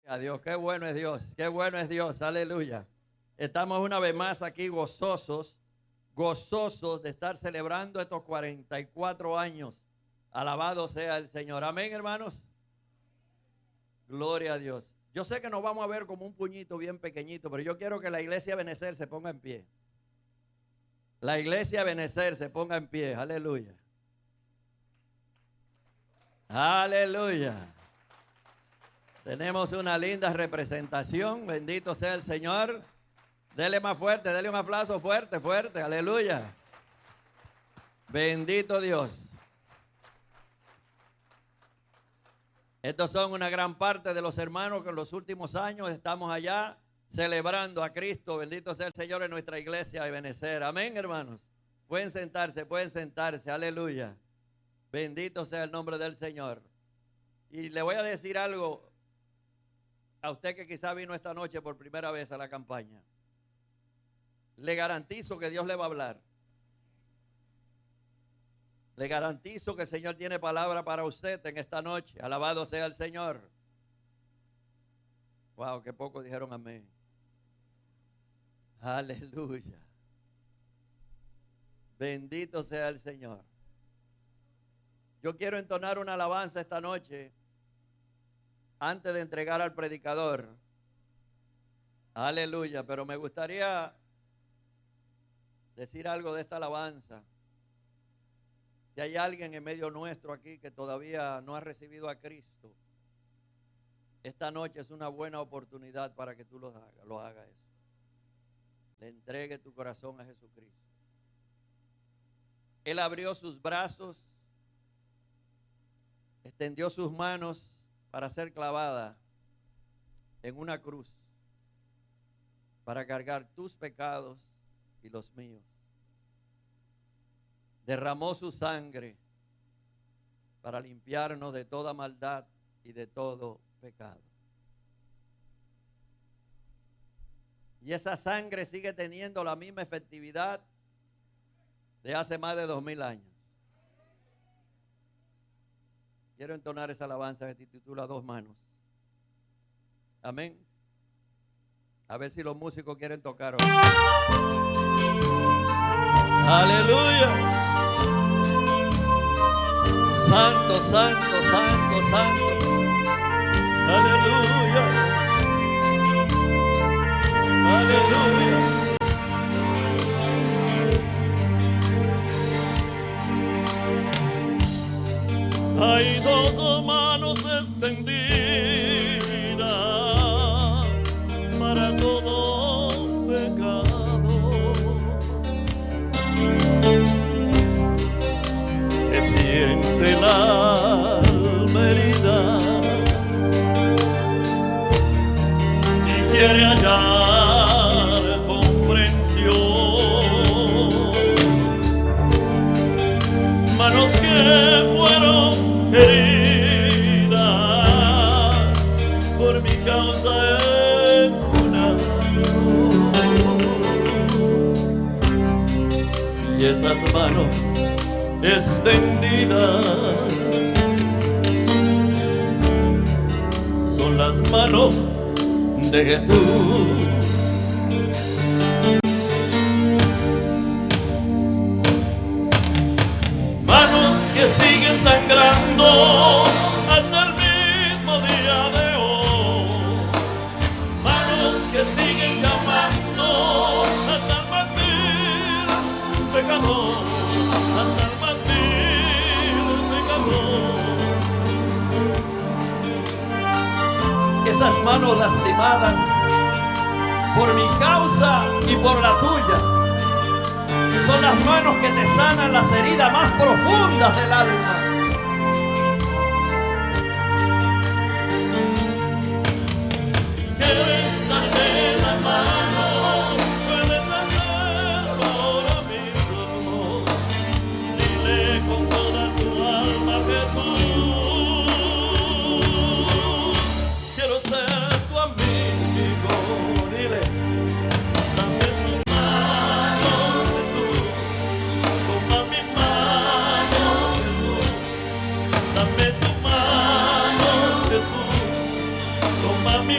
A Dios, qué bueno es Dios, qué bueno es Dios, aleluya. Estamos una vez más aquí gozosos de estar celebrando estos 44 años. Alabado sea el Señor. Amén, hermanos. Gloria a Dios. Yo sé que nos vamos a ver como un puñito bien pequeñito, pero yo quiero que la iglesia Benecer se ponga en pie. La iglesia Benecer se ponga en pie, aleluya. Aleluya. Tenemos una linda representación, bendito sea el Señor. Dele más fuerte, dele un aplauso fuerte, fuerte, aleluya. Bendito Dios. Estos son una gran parte de los hermanos que en los últimos años estamos allá celebrando a Cristo. Bendito sea el Señor en nuestra iglesia de Benecer. Amén, hermanos. Pueden sentarse, aleluya. Bendito sea el nombre del Señor. Y le voy a decir algo a usted que quizá vino esta noche por primera vez a la campaña. Le garantizo que Dios le va a hablar. Le garantizo que el Señor tiene palabra para usted en esta noche. Alabado sea el Señor. Wow, qué poco dijeron amén. Aleluya. Bendito sea el Señor. Yo quiero entonar una alabanza esta noche antes de entregar al predicador. Aleluya, pero me gustaría decir algo de esta alabanza. Si hay alguien en medio nuestro aquí que todavía no ha recibido a Cristo, esta noche es una buena oportunidad para que tú lo hagas eso. Le entregue tu corazón a Jesucristo. Él abrió sus brazos, extendió sus manos para ser clavada en una cruz, para cargar tus pecados y los míos. Derramó su sangre para limpiarnos de toda maldad y de todo pecado. Y esa sangre sigue teniendo la misma efectividad de hace más de 2000 años. Quiero entonar esa alabanza que titula Dos Manos. Amén. A ver si los músicos quieren tocar hoy. Aleluya. Santo, santo, santo, santo. Aleluya. Aleluya. Hay dos manos extendidas para todo pecado. Que siente el alma herida y quiere hallar comprensión. Manos que fueron heridas por mi causa en una cruz, y esas manos extendidas son las manos de Jesús. Que siguen sangrando hasta el mismo día de hoy. Manos que siguen llamando hasta el mártir pecador, hasta el mártir pecador. Esas manos lastimadas por mi causa y por la tuya son las manos que te sanan las heridas más profundas del alma. Si quieres darme la mano, puedes hacerlo ahora mismo. Dile con toda tu alma, Jesús, quiero ser tu amigo. Dile. Dame tu mano, Jesús, toma mi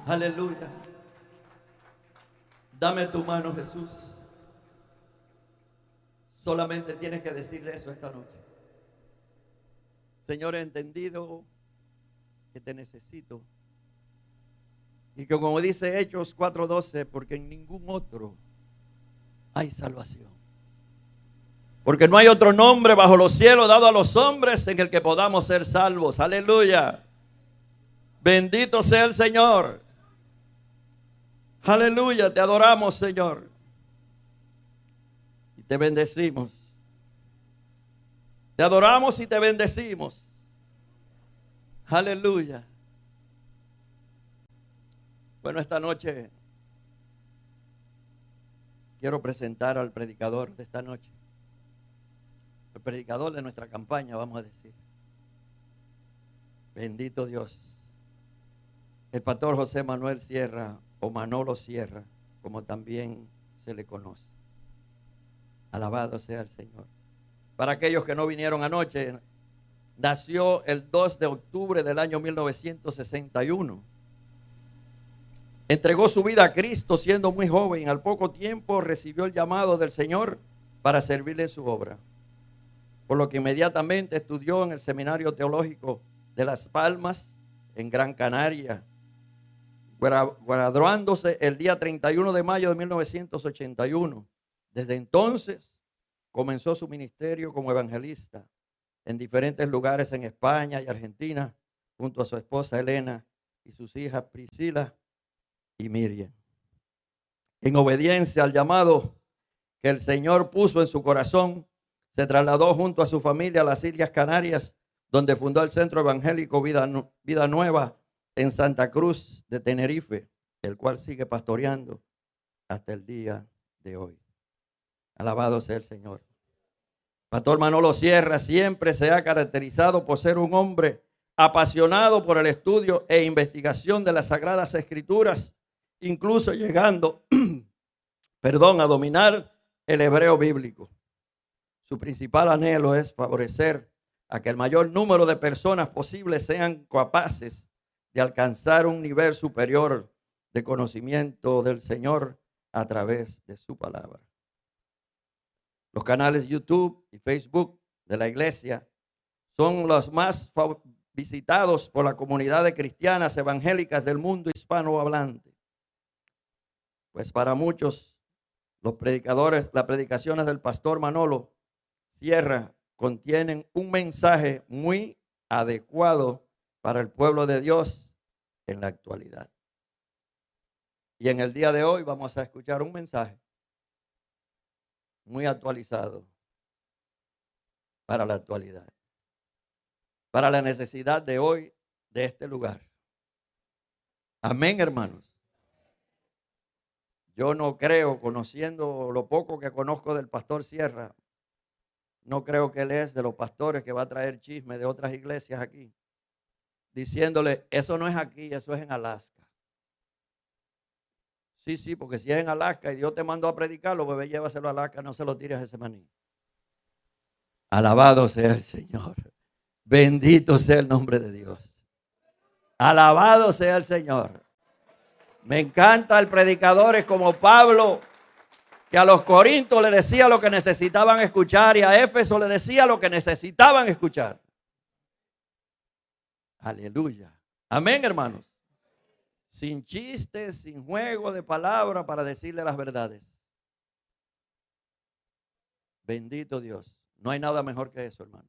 Aleluya. Dame tu mano, Jesús. Solamente tienes que decirle eso esta noche. Señor, he entendido que te necesito. Y que como dice Hechos 4:12, porque en ningún otro hay salvación. Porque no hay otro nombre bajo los cielos dado a los hombres en el que podamos ser salvos. Aleluya. Bendito sea el Señor. Aleluya, te adoramos, Señor. Y te bendecimos. Te adoramos y te bendecimos. Aleluya. Bueno, esta noche quiero presentar al predicador de esta noche. El predicador de nuestra campaña, vamos a decir. Bendito Dios. El pastor José Manuel Sierra, o Manolo Sierra, como también se le conoce. Alabado sea el Señor. Para aquellos que no vinieron anoche, nació el 2 de octubre del año 1961. Entregó su vida a Cristo siendo muy joven. Al poco tiempo recibió el llamado del Señor para servirle en su obra. Por lo que inmediatamente estudió en el Seminario Teológico de Las Palmas, en Gran Canaria, graduándose el día 31 de mayo de 1981. Desde entonces comenzó su ministerio como evangelista en diferentes lugares en España y Argentina, junto a su esposa Elena y sus hijas Priscila y Miriam. En obediencia al llamado que el Señor puso en su corazón, se trasladó junto a su familia a las Islas Canarias, donde fundó el Centro Evangélico Vida Nueva en Santa Cruz de Tenerife, el cual sigue pastoreando hasta el día de hoy. Alabado sea el Señor. Pastor Manolo Sierra siempre se ha caracterizado por ser un hombre apasionado por el estudio e investigación de las Sagradas Escrituras, incluso llegando, a dominar el hebreo bíblico. Su principal anhelo es favorecer a que el mayor número de personas posibles sean capaces de alcanzar un nivel superior de conocimiento del Señor a través de su palabra. Los canales YouTube y Facebook de la iglesia son los más visitados por la comunidad de cristianas evangélicas del mundo hispanohablante. Pues para muchos, los predicadores, las predicaciones del pastor Manolo Sierra contienen un mensaje muy adecuado para el pueblo de Dios en la actualidad. Y en el día de hoy vamos a escuchar un mensaje muy actualizado para la actualidad, para la necesidad de hoy de este lugar. Amén, hermanos. Yo no creo, conociendo lo poco que conozco del pastor Sierra, no creo que él es de los pastores que va a traer chisme de otras iglesias aquí, diciéndole, eso no es aquí, eso es en Alaska. Sí, porque si es en Alaska y Dios te mandó a predicarlo, bebé, llévaselo a Alaska, no se lo tires a ese maní. Alabado sea el Señor. Bendito sea el nombre de Dios. Alabado sea el Señor. Me encanta el predicadores como Pablo, que a los Corintios le decía lo que necesitaban escuchar y a Éfeso le decía lo que necesitaban escuchar. Aleluya. Amén, hermanos. Sin chistes, sin juego de palabras para decirle las verdades. Bendito Dios. No hay nada mejor que eso, hermano.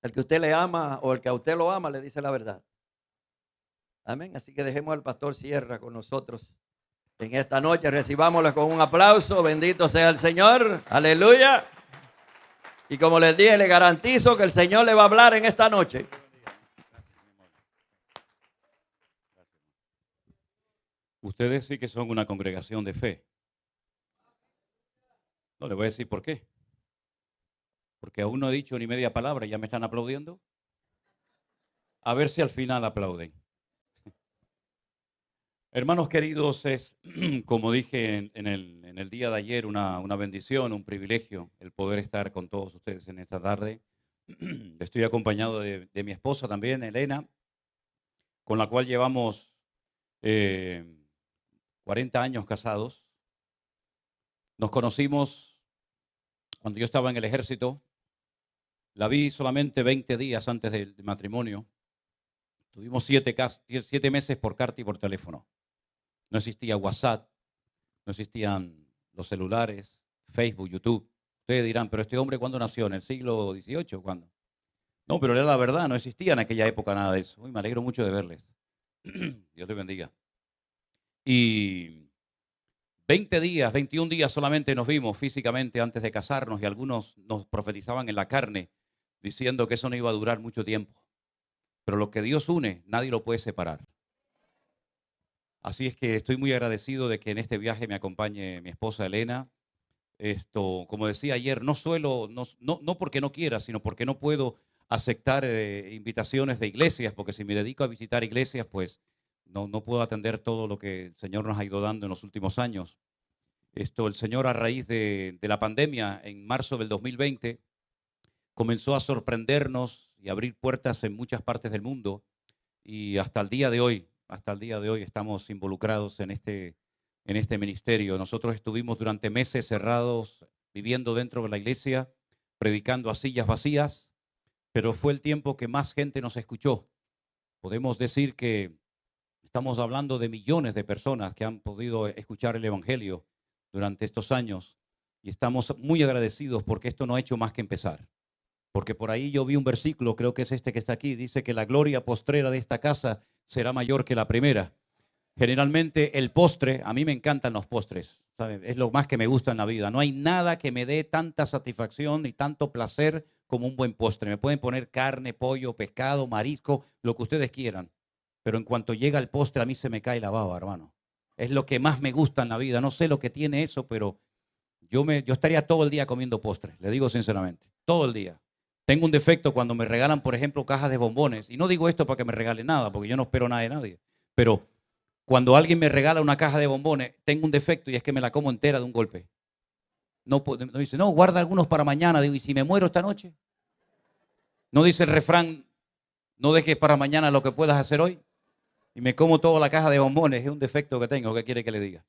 El que usted le ama o el que a usted lo ama le dice la verdad. Amén. Así que dejemos al pastor Sierra con nosotros en esta noche. Recibámoslo con un aplauso. Bendito sea el Señor. Aleluya. Y como les dije, le garantizo que el Señor le va a hablar en esta noche. Ustedes sí que son una congregación de fe. No, les voy a decir por qué. Porque aún no he dicho ni media palabra y ya me están aplaudiendo. A ver si al final aplauden. Hermanos queridos, es, como dije en el día de ayer, una bendición, un privilegio el poder estar con todos ustedes en esta tarde. Estoy acompañado de mi esposa también, Elena. con la cual llevamos 40 años casados. Nos conocimos cuando yo estaba en el ejército. La vi solamente 20 días antes del matrimonio. Tuvimos 7 meses por carta y por teléfono. No existía WhatsApp, no existían los celulares, Facebook, YouTube. Ustedes dirán, pero este hombre, ¿cuándo nació? ¿En el siglo XVIII? ¿Cuándo? No, pero era la verdad, no existía en aquella época nada de eso. Uy, me alegro mucho de verles. Dios te bendiga. Y 20 días, 21 días solamente nos vimos físicamente antes de casarnos, y algunos nos profetizaban en la carne diciendo que eso no iba a durar mucho tiempo. Pero lo que Dios une, nadie lo puede separar. Así es que estoy muy agradecido de que en este viaje me acompañe mi esposa Elena. Como decía ayer, no porque no quiera, sino porque no puedo aceptar invitaciones de iglesias, porque si me dedico a visitar iglesias, pues no puedo atender todo lo que el Señor nos ha ido dando en los últimos años. El Señor, a raíz de la pandemia, en marzo del 2020, comenzó a sorprendernos y abrir puertas en muchas partes del mundo, y hasta el día de hoy estamos involucrados en este ministerio. Nosotros estuvimos durante meses cerrados, viviendo dentro de la iglesia, predicando a sillas vacías, pero fue el tiempo que más gente nos escuchó. Podemos decir que estamos hablando de millones de personas que han podido escuchar el evangelio durante estos años, y estamos muy agradecidos porque esto no ha hecho más que empezar. Porque por ahí yo vi un versículo, creo que es este que está aquí, dice que la gloria postrera de esta casa será mayor que la primera. Generalmente el postre, a mí me encantan los postres, ¿saben? Es lo más que me gusta en la vida. No hay nada que me dé tanta satisfacción y tanto placer como un buen postre. Me pueden poner carne, pollo, pescado, marisco, lo que ustedes quieran. Pero en cuanto llega el postre, a mí se me cae la baba, hermano. Es lo que más me gusta en la vida. No sé lo que tiene eso, pero yo estaría todo el día comiendo postres, le digo sinceramente, todo el día. Tengo un defecto cuando me regalan, por ejemplo, cajas de bombones. Y no digo esto para que me regale nada, porque yo no espero nada de nadie. Pero cuando alguien me regala una caja de bombones, tengo un defecto, y es que me la como entera de un golpe. No dice, no, guarda algunos para mañana. Digo, ¿y si me muero esta noche? No dice el refrán, no dejes para mañana lo que puedas hacer hoy. Y me como toda la caja de bombones. Es un defecto que tengo. ¿Qué quiere que le diga?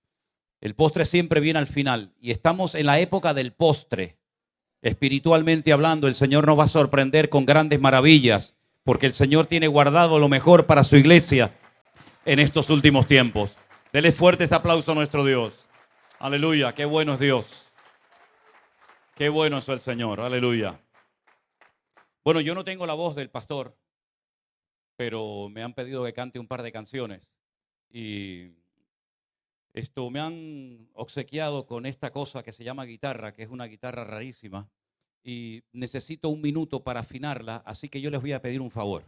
El postre siempre viene al final. Y estamos en la época del postre. Espiritualmente hablando, el Señor nos va a sorprender con grandes maravillas, porque el Señor tiene guardado lo mejor para su iglesia en estos últimos tiempos. Dele fuertes aplausos a nuestro Dios. Aleluya, qué bueno es Dios. Qué bueno es el Señor, aleluya. Bueno, yo no tengo la voz del pastor, pero me han pedido que cante un par de canciones. Y me han obsequiado con esta cosa que se llama guitarra, que es una guitarra rarísima, y necesito un minuto para afinarla, así que yo les voy a pedir un favor,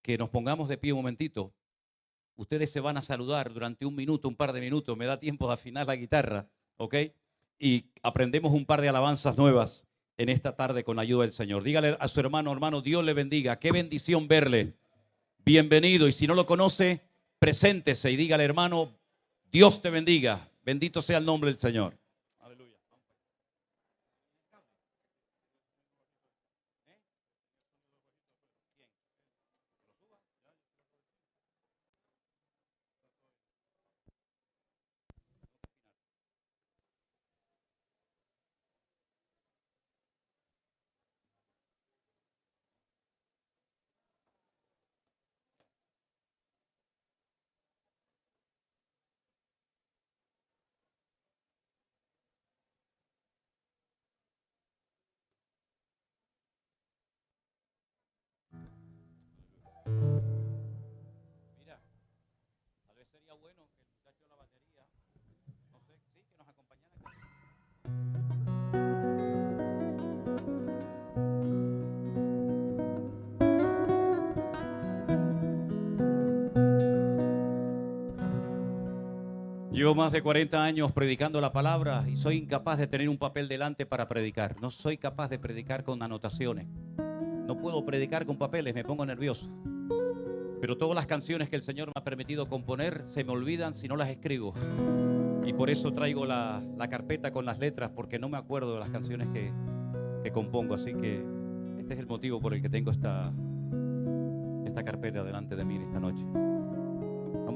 que nos pongamos de pie un momentito. Ustedes se van a saludar durante un minuto, un par de minutos, me da tiempo de afinar la guitarra, ¿ok? Y aprendemos un par de alabanzas nuevas en esta tarde con la ayuda del Señor. Dígale a su hermano, Dios le bendiga, qué bendición verle, bienvenido, y si no lo conoce, preséntese y dígale, hermano, Dios te bendiga. Bendito sea el nombre del Señor. Aleluya. Mira, tal vez sería bueno que el muchacho de la batería, no sé, sí, que nos acompañara. Llevo más de 40 años predicando la palabra y soy incapaz de tener un papel delante para predicar. No soy capaz de predicar con anotaciones. No puedo predicar con papeles, me pongo nervioso. Pero todas las canciones que el Señor me ha permitido componer se me olvidan si no las escribo. Y por eso traigo la carpeta con las letras, porque no me acuerdo de las canciones que compongo. Así que este es el motivo por el que tengo esta carpeta delante de mí en esta noche.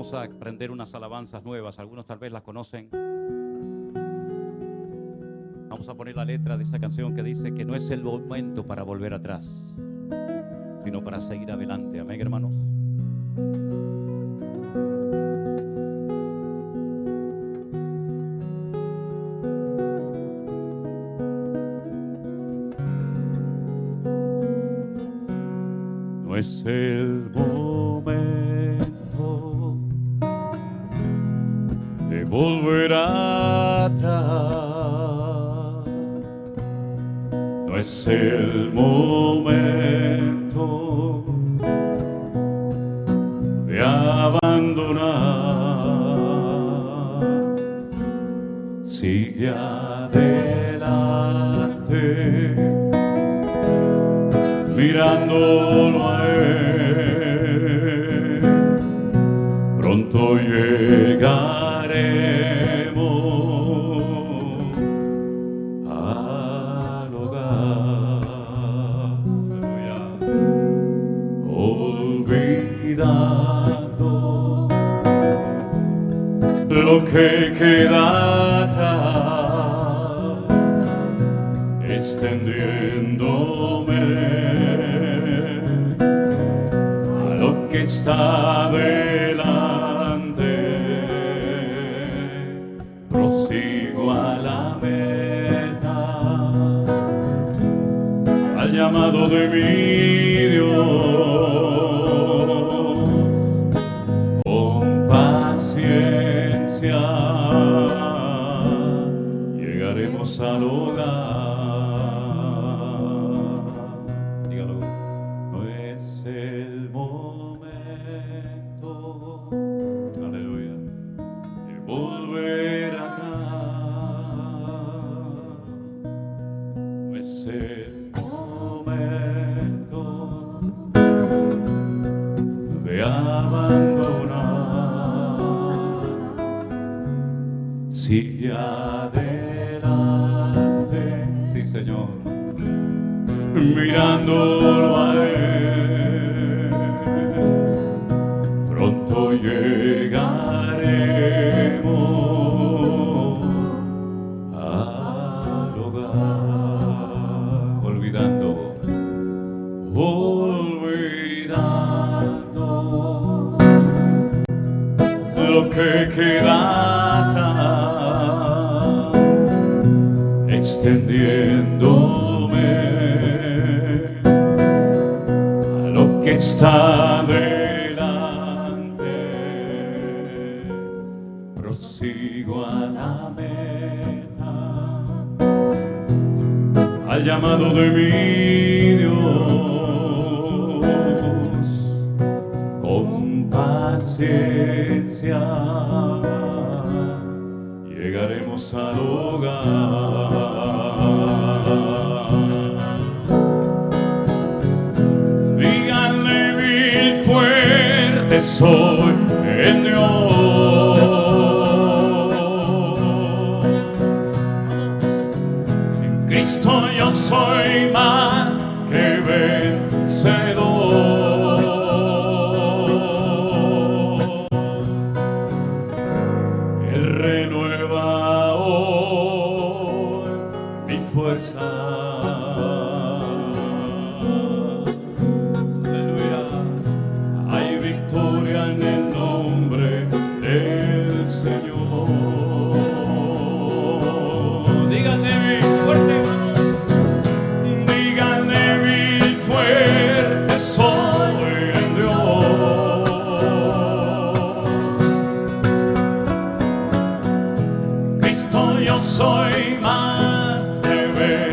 Vamos a aprender unas alabanzas nuevas. Algunos tal vez las conocen. Vamos a poner la letra de esa canción que dice que no es el momento para volver atrás, sino para seguir adelante. Amén, hermanos. No es el momento de volver atrás. No es el momento de abandonar. Sigue adelante, mirándolo a él. Pronto llegaremos al hogar. Olvidando lo que queda atrás, extendiéndome a lo que está delante. Prosigo a la meta, al llamado de mi Dios, con paciencia llegaremos al hogar. Dígalo. No es el momento, aleluya, de volver atrás. No es el momento de abandonar. Sigue adelante, sí, Señor, mirándolo a él. Pronto llegaremos al hogar. Olvidando lo que queda atrás, extendiéndome a lo que está delante. Prosigo a la meta, al llamado de mi Dios, con paciencia llegaremos al hogar. Díganle bien fuerte, soy el Dios. En Cristo yo soy más que vencedor. Soy más que vencedor.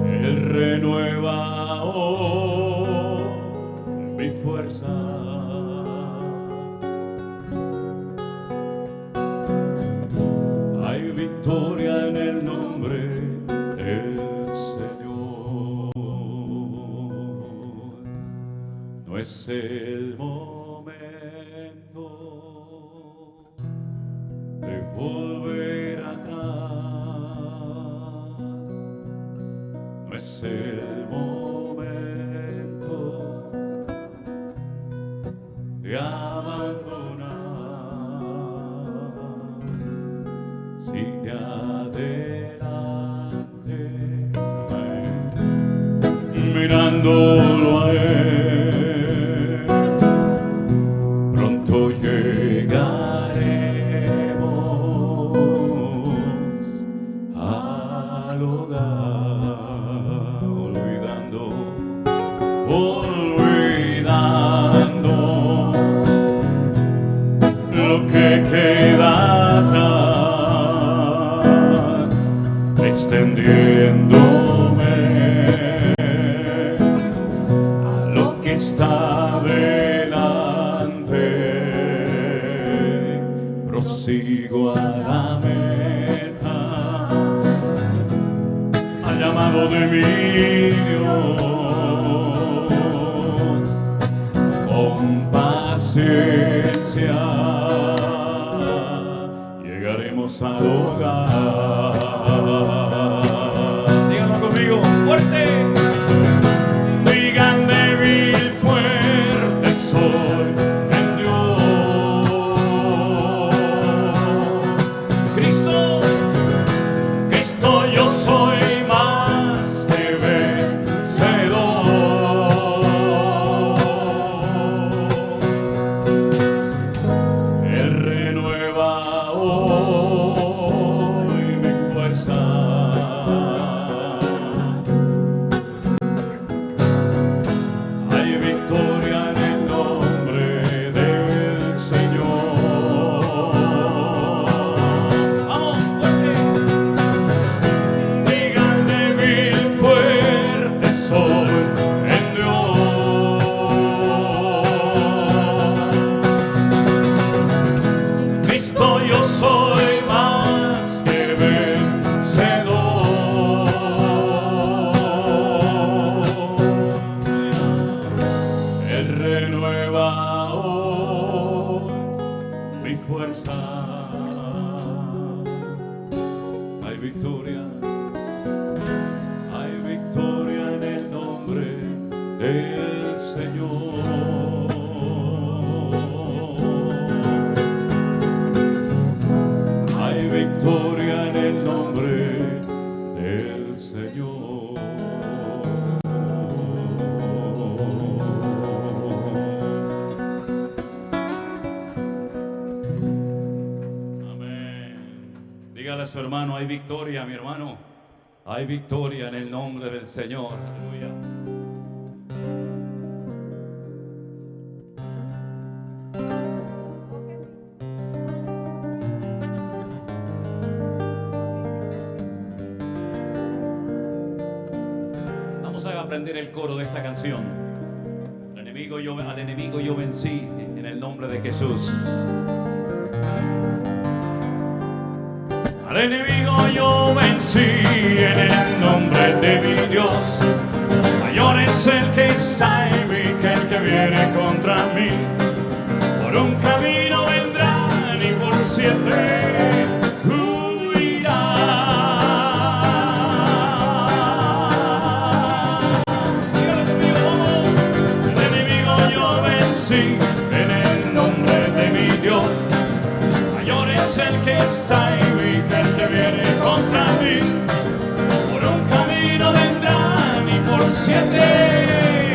Él renueva hoy mi fuerza. Hay victoria en el nombre del Señor. No es el de volver atrás, no es el momento mirándolo a Él, pronto llegaremos al hogar, olvidando lo que queda atrás, extendiéndome a lo que está delante. Prosigo a la meta, al llamado de mi Dios, con paciencia llegaremos al hogar. Díganlo conmigo, fuerte. Digan débil, fuerte soy en Dios. Cristo, Cristo, yo soy más que vencedor. Él renueva hoy mi fuerza. Hay victoria en el nombre del Señor. Vamos, fuerte. Digan débil, fuerte soy en Dios. Cristo, yo soy más que vencedor. Él renueva hoy mi fuerza. Hay victoria en el nombre del Señor. Hay victoria en el nombre del Señor. Amén. Dígale a su hermano, hay victoria, mi hermano. Hay victoria en el nombre del Señor. Aleluya. Vamos a aprender el coro de esta canción. Al enemigo yo vencí en el nombre de Jesús. Al enemigo yo vencí en el nombre de mi Dios. Mayor es el que está en mí que el que viene contra mí. Por un camino vendrán y por 7 huirán. Dígalo conmigo, vamos. Al enemigo yo vencí en el nombre de mi Dios. Mayor es el que está en mí que el que viene contra mí. Por un camino vendrán y por 7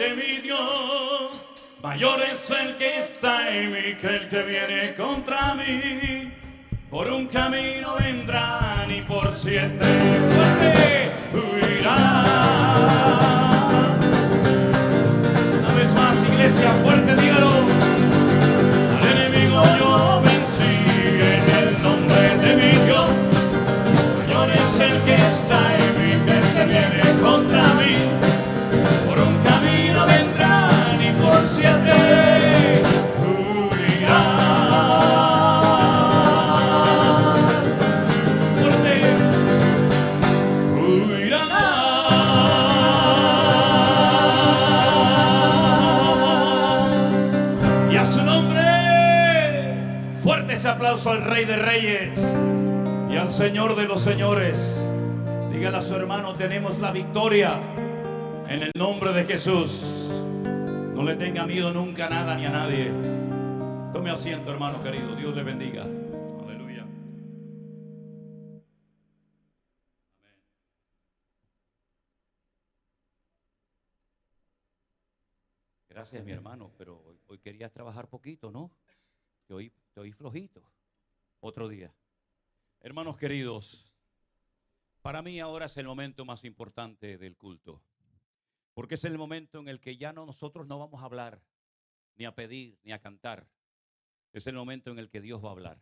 de mi Dios. Mayor es el que está en mí que el que viene contra mí. Por un camino vendrán y por 7 huirán. Una vez más, iglesia, fuerte, dígalo. Al enemigo yo vencí en el nombre de mi Dios. Mayor es el que está en mí que el que viene contra mí. Por un camino vendrán y por 7 aplauso al Rey de Reyes y al Señor de los Señores. Dígale a su hermano, tenemos la victoria en el nombre de Jesús. No le tenga miedo nunca a nada ni a nadie. Tome asiento, hermano querido. Dios le bendiga. Aleluya. Gracias, mi hermano, pero hoy querías trabajar poquito, ¿no? Te oí flojito. Otro día. Hermanos queridos, para mí ahora es el momento más importante del culto. Porque es el momento en el que ya nosotros no vamos a hablar, ni a pedir, ni a cantar. Es el momento en el que Dios va a hablar.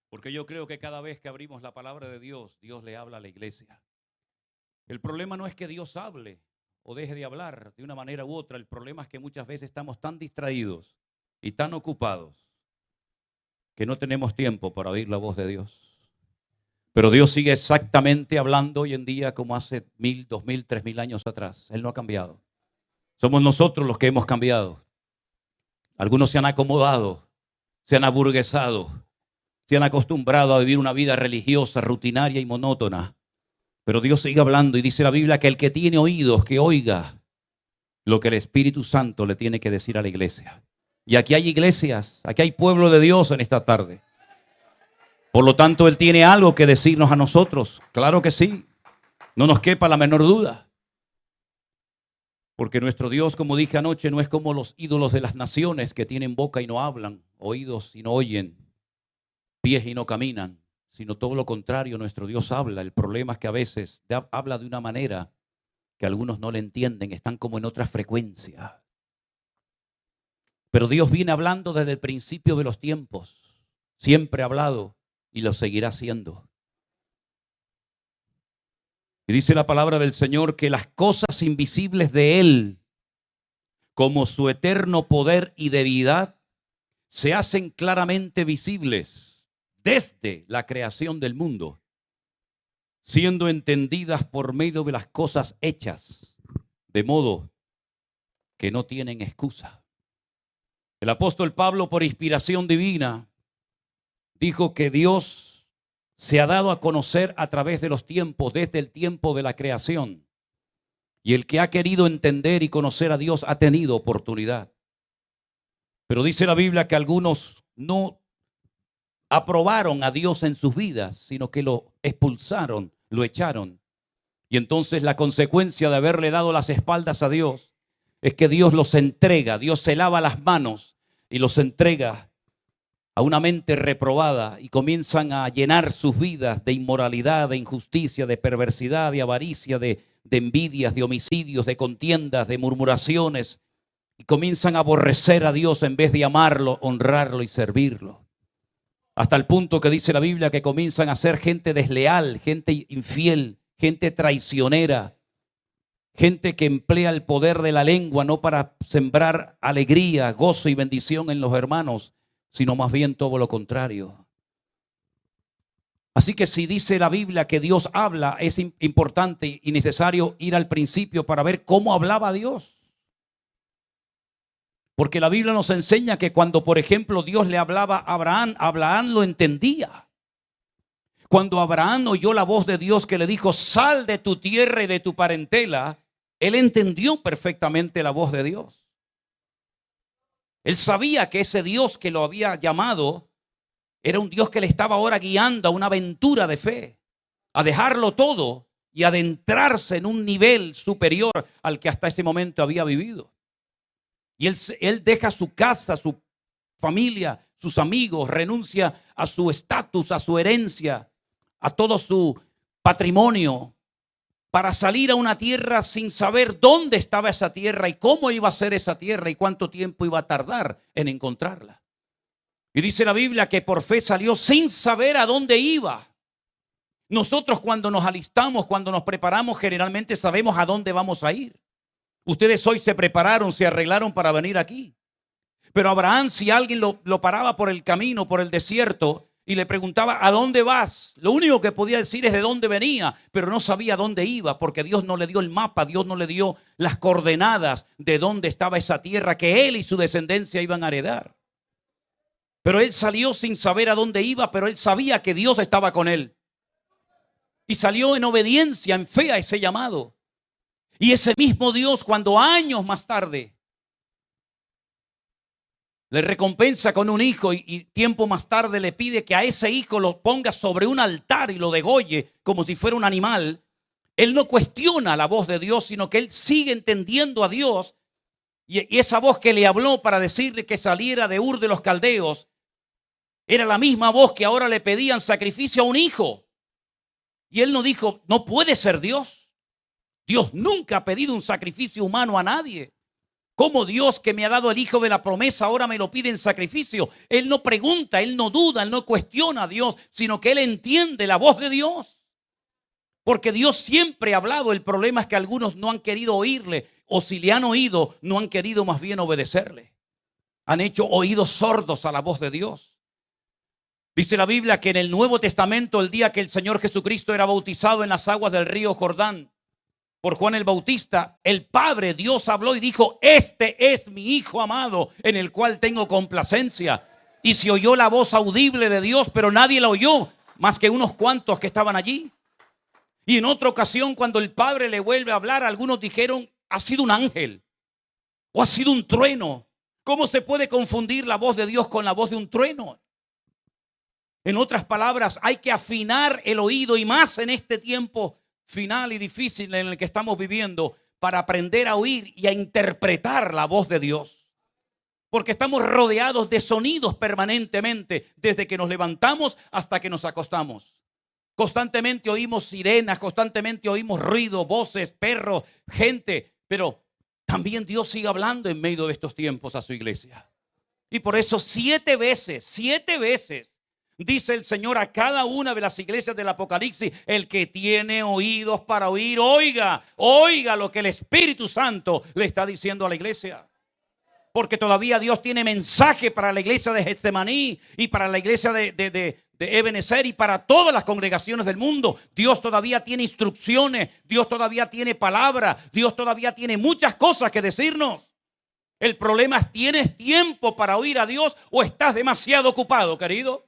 Porque yo creo que cada vez que abrimos la palabra de Dios, Dios le habla a la iglesia. El problema no es que Dios hable o deje de hablar de una manera u otra. El problema es que muchas veces estamos tan distraídos y tan ocupados que no tenemos tiempo para oír la voz de Dios. Pero Dios sigue exactamente hablando hoy en día como hace 1000, 2000, 3000 años atrás. Él no ha cambiado. Somos nosotros los que hemos cambiado. Algunos se han acomodado, se han aburguesado, se han acostumbrado a vivir una vida religiosa, rutinaria y monótona. Pero Dios sigue hablando y dice la Biblia que el que tiene oídos, que oiga lo que el Espíritu Santo le tiene que decir a la iglesia. Y aquí hay iglesias, aquí hay pueblo de Dios en esta tarde. Por lo tanto, Él tiene algo que decirnos a nosotros. Claro que sí, no nos quepa la menor duda. Porque nuestro Dios, como dije anoche, no es como los ídolos de las naciones que tienen boca y no hablan, oídos y no oyen, pies y no caminan, sino todo lo contrario, nuestro Dios habla. El problema es que a veces habla de una manera que algunos no le entienden, están como en otra frecuencia. Pero Dios viene hablando desde el principio de los tiempos. Siempre ha hablado y lo seguirá haciendo. Y dice la palabra del Señor que las cosas invisibles de Él, como su eterno poder y deidad, se hacen claramente visibles desde la creación del mundo, siendo entendidas por medio de las cosas hechas, de modo que no tienen excusa. El apóstol Pablo, por inspiración divina, dijo que Dios se ha dado a conocer a través de los tiempos, desde el tiempo de la creación. Y el que ha querido entender y conocer a Dios ha tenido oportunidad. Pero dice la Biblia que algunos no aprobaron a Dios en sus vidas, sino que lo expulsaron, lo echaron. Y entonces la consecuencia de haberle dado las espaldas a Dios es que Dios los entrega, Dios se lava las manos y los entrega a una mente reprobada y comienzan a llenar sus vidas de inmoralidad, de injusticia, de perversidad, de avaricia, de envidias, de homicidios, de contiendas, de murmuraciones, y comienzan a aborrecer a Dios en vez de amarlo, honrarlo y servirlo. Hasta el punto que dice la Biblia que comienzan a ser gente desleal, gente infiel, gente traicionera, gente que emplea el poder de la lengua no para sembrar alegría, gozo y bendición en los hermanos, sino más bien todo lo contrario. Así que si dice la Biblia que Dios habla, es importante y necesario ir al principio para ver cómo hablaba Dios. Porque la Biblia nos enseña que cuando, por ejemplo, Dios le hablaba a Abraham lo entendía. Cuando Abraham oyó la voz de Dios que le dijo, sal de tu tierra y de tu parentela, él entendió perfectamente la voz de Dios. Él sabía que ese Dios que lo había llamado era un Dios que le estaba ahora guiando a una aventura de fe, a dejarlo todo y adentrarse en un nivel superior al que hasta ese momento había vivido. Y él deja su casa, su familia, sus amigos, renuncia a su estatus, a su herencia, a todo su patrimonio, para salir a una tierra sin saber dónde estaba esa tierra y cómo iba a ser esa tierra y cuánto tiempo iba a tardar en encontrarla. Y dice la Biblia que por fe salió sin saber a dónde iba. Nosotros cuando nos alistamos, cuando nos preparamos, generalmente sabemos a dónde vamos a ir. Ustedes hoy se prepararon, se arreglaron para venir aquí. Pero Abraham, si alguien lo paraba por el camino, por el desierto, y le preguntaba, ¿a dónde vas? Lo único que podía decir es de dónde venía, pero no sabía dónde iba, porque Dios no le dio el mapa, Dios no le dio las coordenadas de dónde estaba esa tierra que él y su descendencia iban a heredar. Pero él salió sin saber a dónde iba, pero él sabía que Dios estaba con él. Y salió en obediencia, en fe a ese llamado. Y ese mismo Dios, cuando años más tarde le recompensa con un hijo y tiempo más tarde le pide que a ese hijo lo ponga sobre un altar y lo degolle como si fuera un animal, él no cuestiona la voz de Dios, sino que él sigue entendiendo a Dios. Y esa voz que le habló para decirle que saliera de Ur de los Caldeos era la misma voz que ahora le pedían sacrificio a un hijo. Y él no dijo, no puede ser Dios. Dios nunca ha pedido un sacrificio humano a nadie. ¿Cómo Dios que me ha dado el hijo de la promesa ahora me lo pide en sacrificio? Él no pregunta, él no duda, él no cuestiona a Dios, sino que él entiende la voz de Dios. Porque Dios siempre ha hablado, el problema es que algunos no han querido oírle, o si le han oído, no han querido más bien obedecerle. Han hecho oídos sordos a la voz de Dios. Dice la Biblia que en el Nuevo Testamento, el día que el Señor Jesucristo era bautizado en las aguas del río Jordán por Juan el Bautista, el Padre Dios habló y dijo, este es mi Hijo amado en el cual tengo complacencia. Y se oyó la voz audible de Dios, pero nadie la oyó más que unos cuantos que estaban allí. Y en otra ocasión, cuando el Padre le vuelve a hablar, algunos dijeron, ha sido un ángel o ha sido un trueno. ¿Cómo se puede confundir la voz de Dios con la voz de un trueno? En otras palabras, hay que afinar el oído, y más en este tiempo final y difícil en el que estamos viviendo, para aprender a oír y a interpretar la voz de Dios. Porque estamos rodeados de sonidos permanentemente, desde que nos levantamos hasta que nos acostamos. Constantemente oímos sirenas, constantemente oímos ruido, voces, perros, gente. Pero también Dios sigue hablando en medio de estos tiempos a su iglesia. Y por eso 7 veces, dice el Señor a cada una de las iglesias del Apocalipsis, el que tiene oídos para oír, oiga lo que el Espíritu Santo le está diciendo a la iglesia. Porque todavía Dios tiene mensaje para la iglesia de Getsemaní y para la iglesia de Ebenezer y para todas las congregaciones del mundo. Dios todavía tiene instrucciones, Dios todavía tiene palabra, Dios todavía tiene muchas cosas que decirnos. El problema es, ¿tienes tiempo para oír a Dios o estás demasiado ocupado, querido?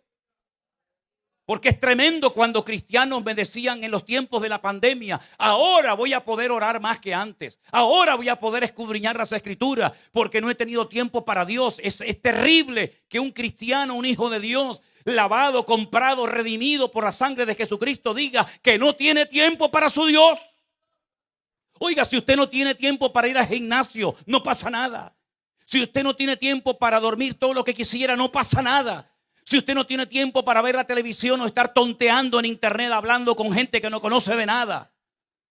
Porque es tremendo cuando cristianos me decían en los tiempos de la pandemia, ahora voy a poder orar más que antes, ahora voy a poder escudriñar las escrituras porque no he tenido tiempo para Dios. Es terrible que un cristiano, un hijo de Dios, lavado, comprado, redimido por la sangre de Jesucristo, diga que no tiene tiempo para su Dios. Oiga, si usted no tiene tiempo para ir al gimnasio, no pasa nada. Si usted no tiene tiempo para dormir todo lo que quisiera, no pasa nada. Si usted no tiene tiempo para ver la televisión o estar tonteando en internet hablando con gente que no conoce de nada,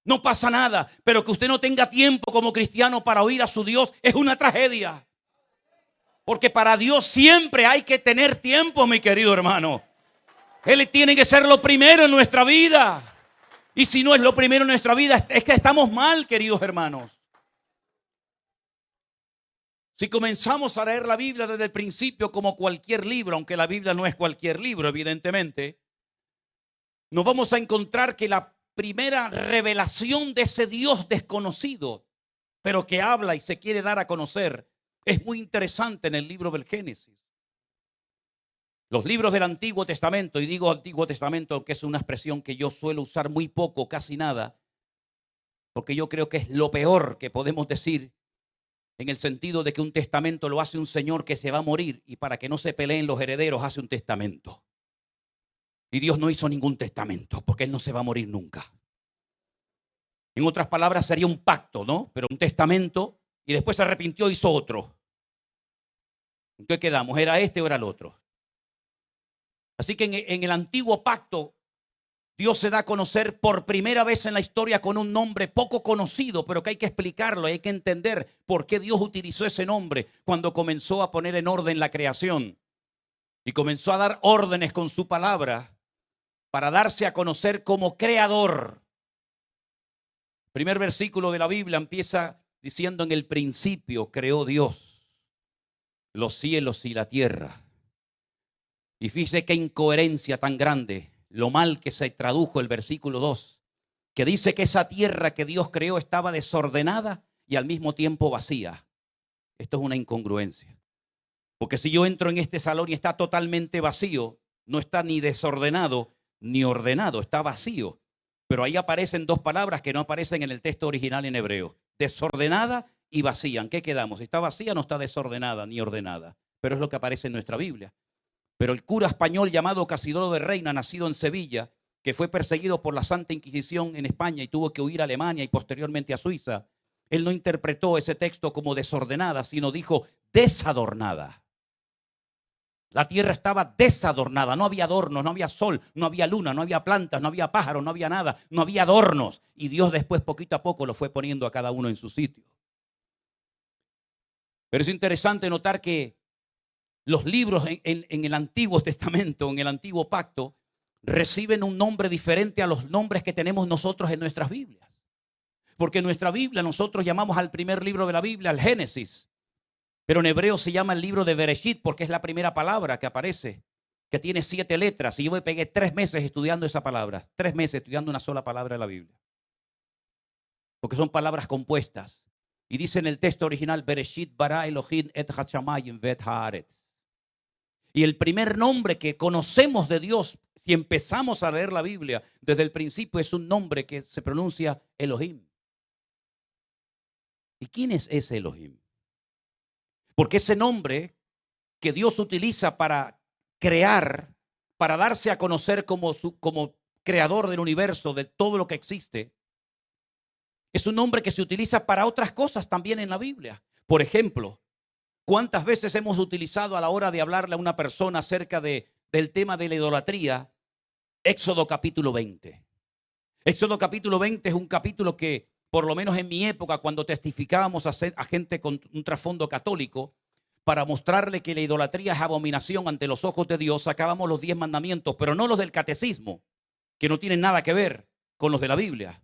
no pasa nada. Pero que usted no tenga tiempo como cristiano para oír a su Dios es una tragedia. Porque para Dios siempre hay que tener tiempo, mi querido hermano. Él tiene que ser lo primero en nuestra vida. Y si no es lo primero en nuestra vida, es que estamos mal, queridos hermanos. Si comenzamos a leer la Biblia desde el principio como cualquier libro, aunque la Biblia no es cualquier libro, evidentemente, nos vamos a encontrar que la primera revelación de ese Dios desconocido, pero que habla y se quiere dar a conocer, es muy interesante en el libro del Génesis. Los libros del Antiguo Testamento, y digo Antiguo Testamento que es una expresión que yo suelo usar muy poco, casi nada, porque yo creo que es lo peor que podemos decir, en el sentido de que un testamento lo hace un señor que se va a morir y para que no se peleen los herederos hace un testamento. Y Dios no hizo ningún testamento porque Él no se va a morir nunca. En otras palabras, sería un pacto, ¿no? Pero un testamento, y después se arrepintió y hizo otro. Entonces quedamos, ¿era este o era el otro? Así que en el antiguo pacto, Dios se da a conocer por primera vez en la historia con un nombre poco conocido, pero que hay que explicarlo, hay que entender por qué Dios utilizó ese nombre cuando comenzó a poner en orden la creación y comenzó a dar órdenes con su palabra para darse a conocer como creador. El primer versículo de la Biblia empieza diciendo: en el principio creó Dios los cielos y la tierra. Y fíjese qué incoherencia tan grande, lo mal que se tradujo el versículo 2, que dice que esa tierra que Dios creó estaba desordenada y al mismo tiempo vacía. Esto es una incongruencia. Porque si yo entro en este salón y está totalmente vacío, no está ni desordenado ni ordenado, está vacío. Pero ahí aparecen dos palabras que no aparecen en el texto original en hebreo: desordenada y vacía. ¿En qué quedamos? ¿Está vacía? No está desordenada ni ordenada. Pero es lo que aparece en nuestra Biblia. Pero el cura español llamado Casidoro de Reina, nacido en Sevilla, que fue perseguido por la Santa Inquisición en España y tuvo que huir a Alemania y posteriormente a Suiza, él no interpretó ese texto como desordenada, sino dijo desadornada. La tierra estaba desadornada, no había adornos, no había sol, no había luna, no había plantas, no había pájaros, no había nada, no había adornos. Y Dios después, poquito a poco, lo fue poniendo a cada uno en su sitio. Pero es interesante notar que los libros en el Antiguo Testamento, en el Antiguo Pacto, reciben un nombre diferente a los nombres que tenemos nosotros en nuestras Biblias. Porque en nuestra Biblia nosotros llamamos al primer libro de la Biblia el Génesis. Pero en hebreo se llama el libro de Bereshit porque es la primera palabra que aparece, que tiene 7 letras. Y yo me pegué 3 meses estudiando esa palabra, 3 meses estudiando una sola palabra de la Biblia. Porque son palabras compuestas. Y dice en el texto original: Bereshit bara Elohim et hashamayim vet haaretz. Y el primer nombre que conocemos de Dios, si empezamos a leer la Biblia desde el principio, es un nombre que se pronuncia Elohim. ¿Y quién es ese Elohim? Porque ese nombre que Dios utiliza para crear, para darse a conocer como creador del universo, de todo lo que existe, es un nombre que se utiliza para otras cosas también en la Biblia. Por ejemplo, ¿cuántas veces hemos utilizado a la hora de hablarle a una persona acerca del tema de la idolatría? Éxodo capítulo 20. Éxodo capítulo 20 es un capítulo que, por lo menos en mi época, cuando testificábamos a gente con un trasfondo católico, para mostrarle que la idolatría es abominación ante los ojos de Dios, sacábamos los 10 mandamientos, pero no los del catecismo, que no tienen nada que ver con los de la Biblia.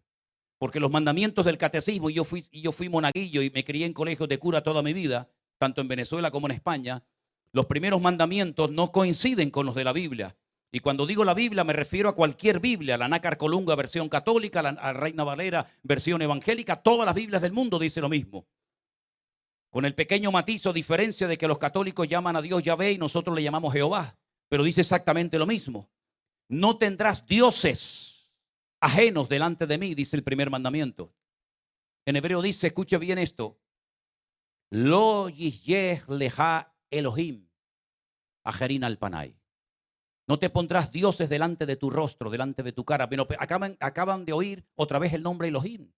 Porque los mandamientos del catecismo, y yo fui monaguillo y me crié en colegios de cura toda mi vida, tanto en Venezuela como en España, los primeros mandamientos no coinciden con los de la Biblia. Y cuando digo la Biblia me refiero a cualquier Biblia, la Nácar Colunga versión católica, la Reina Valera versión evangélica, todas las Biblias del mundo dicen lo mismo. Con el pequeño matiz o diferencia de que los católicos llaman a Dios Yahvé y nosotros le llamamos Jehová, pero dice exactamente lo mismo. No tendrás dioses ajenos delante de mí, dice el primer mandamiento. En hebreo dice, escuche bien esto: Lo yiyeh leja Elohim ajerin al panay. No te pondrás dioses delante de tu rostro, delante de tu cara. Pero acaban de oír otra vez el nombre Elohim.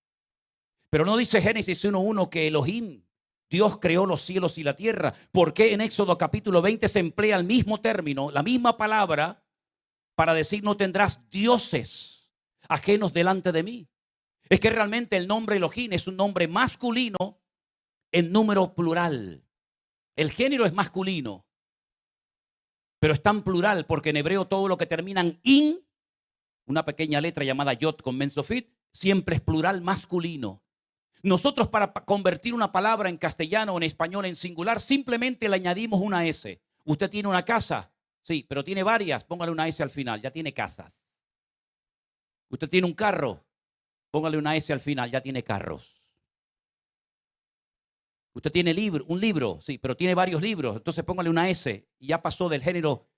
Pero no dice Génesis 1:1 que Elohim, Dios creó los cielos y la tierra. ¿Por qué en Éxodo capítulo 20 se emplea el mismo término, la misma palabra, para decir no tendrás dioses ajenos delante de mí? Es que realmente el nombre Elohim es un nombre masculino en número plural. El género es masculino, pero es tan plural porque en hebreo todo lo que termina en in, una pequeña letra llamada yod con mensofit, siempre es plural masculino. Nosotros para convertir una palabra en castellano o en español en singular simplemente le añadimos una S. ¿Usted tiene una casa? Sí, pero tiene varias, póngale una S al final, ya tiene casas. ¿Usted tiene un carro? Póngale una S al final, ya tiene carros. Usted tiene un libro, sí, pero tiene varios libros, entonces póngale una S y ya pasó del género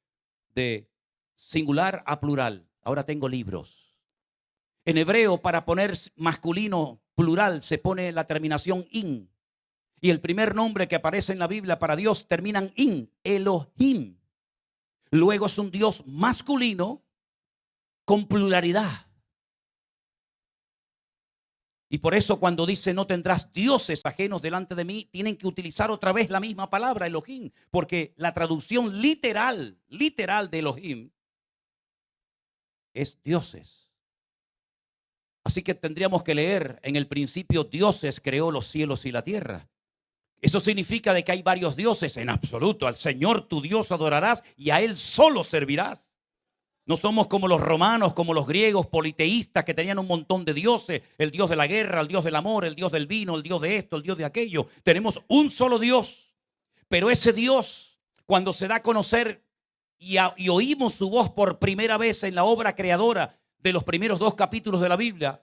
de singular a plural. Ahora tengo libros. En hebreo, para poner masculino plural, se pone la terminación in. Y el primer nombre que aparece en la Biblia para Dios termina en in, Elohim. Luego es un Dios masculino con pluralidad. Y por eso cuando dice no tendrás dioses ajenos delante de mí, tienen que utilizar otra vez la misma palabra, Elohim, porque la traducción literal de Elohim es dioses. Así que tendríamos que leer: en el principio dioses creó los cielos y la tierra. Eso significa de que hay varios dioses. En absoluto, al Señor tu Dios adorarás y a Él solo servirás. No somos como los romanos, como los griegos politeístas que tenían un montón de dioses: el Dios de la guerra, el Dios del amor, el Dios del vino, el Dios de esto, el Dios de aquello. Tenemos un solo Dios, pero ese Dios, cuando se da a conocer y oímos su voz por primera vez en la obra creadora de los primeros 2 capítulos de la Biblia,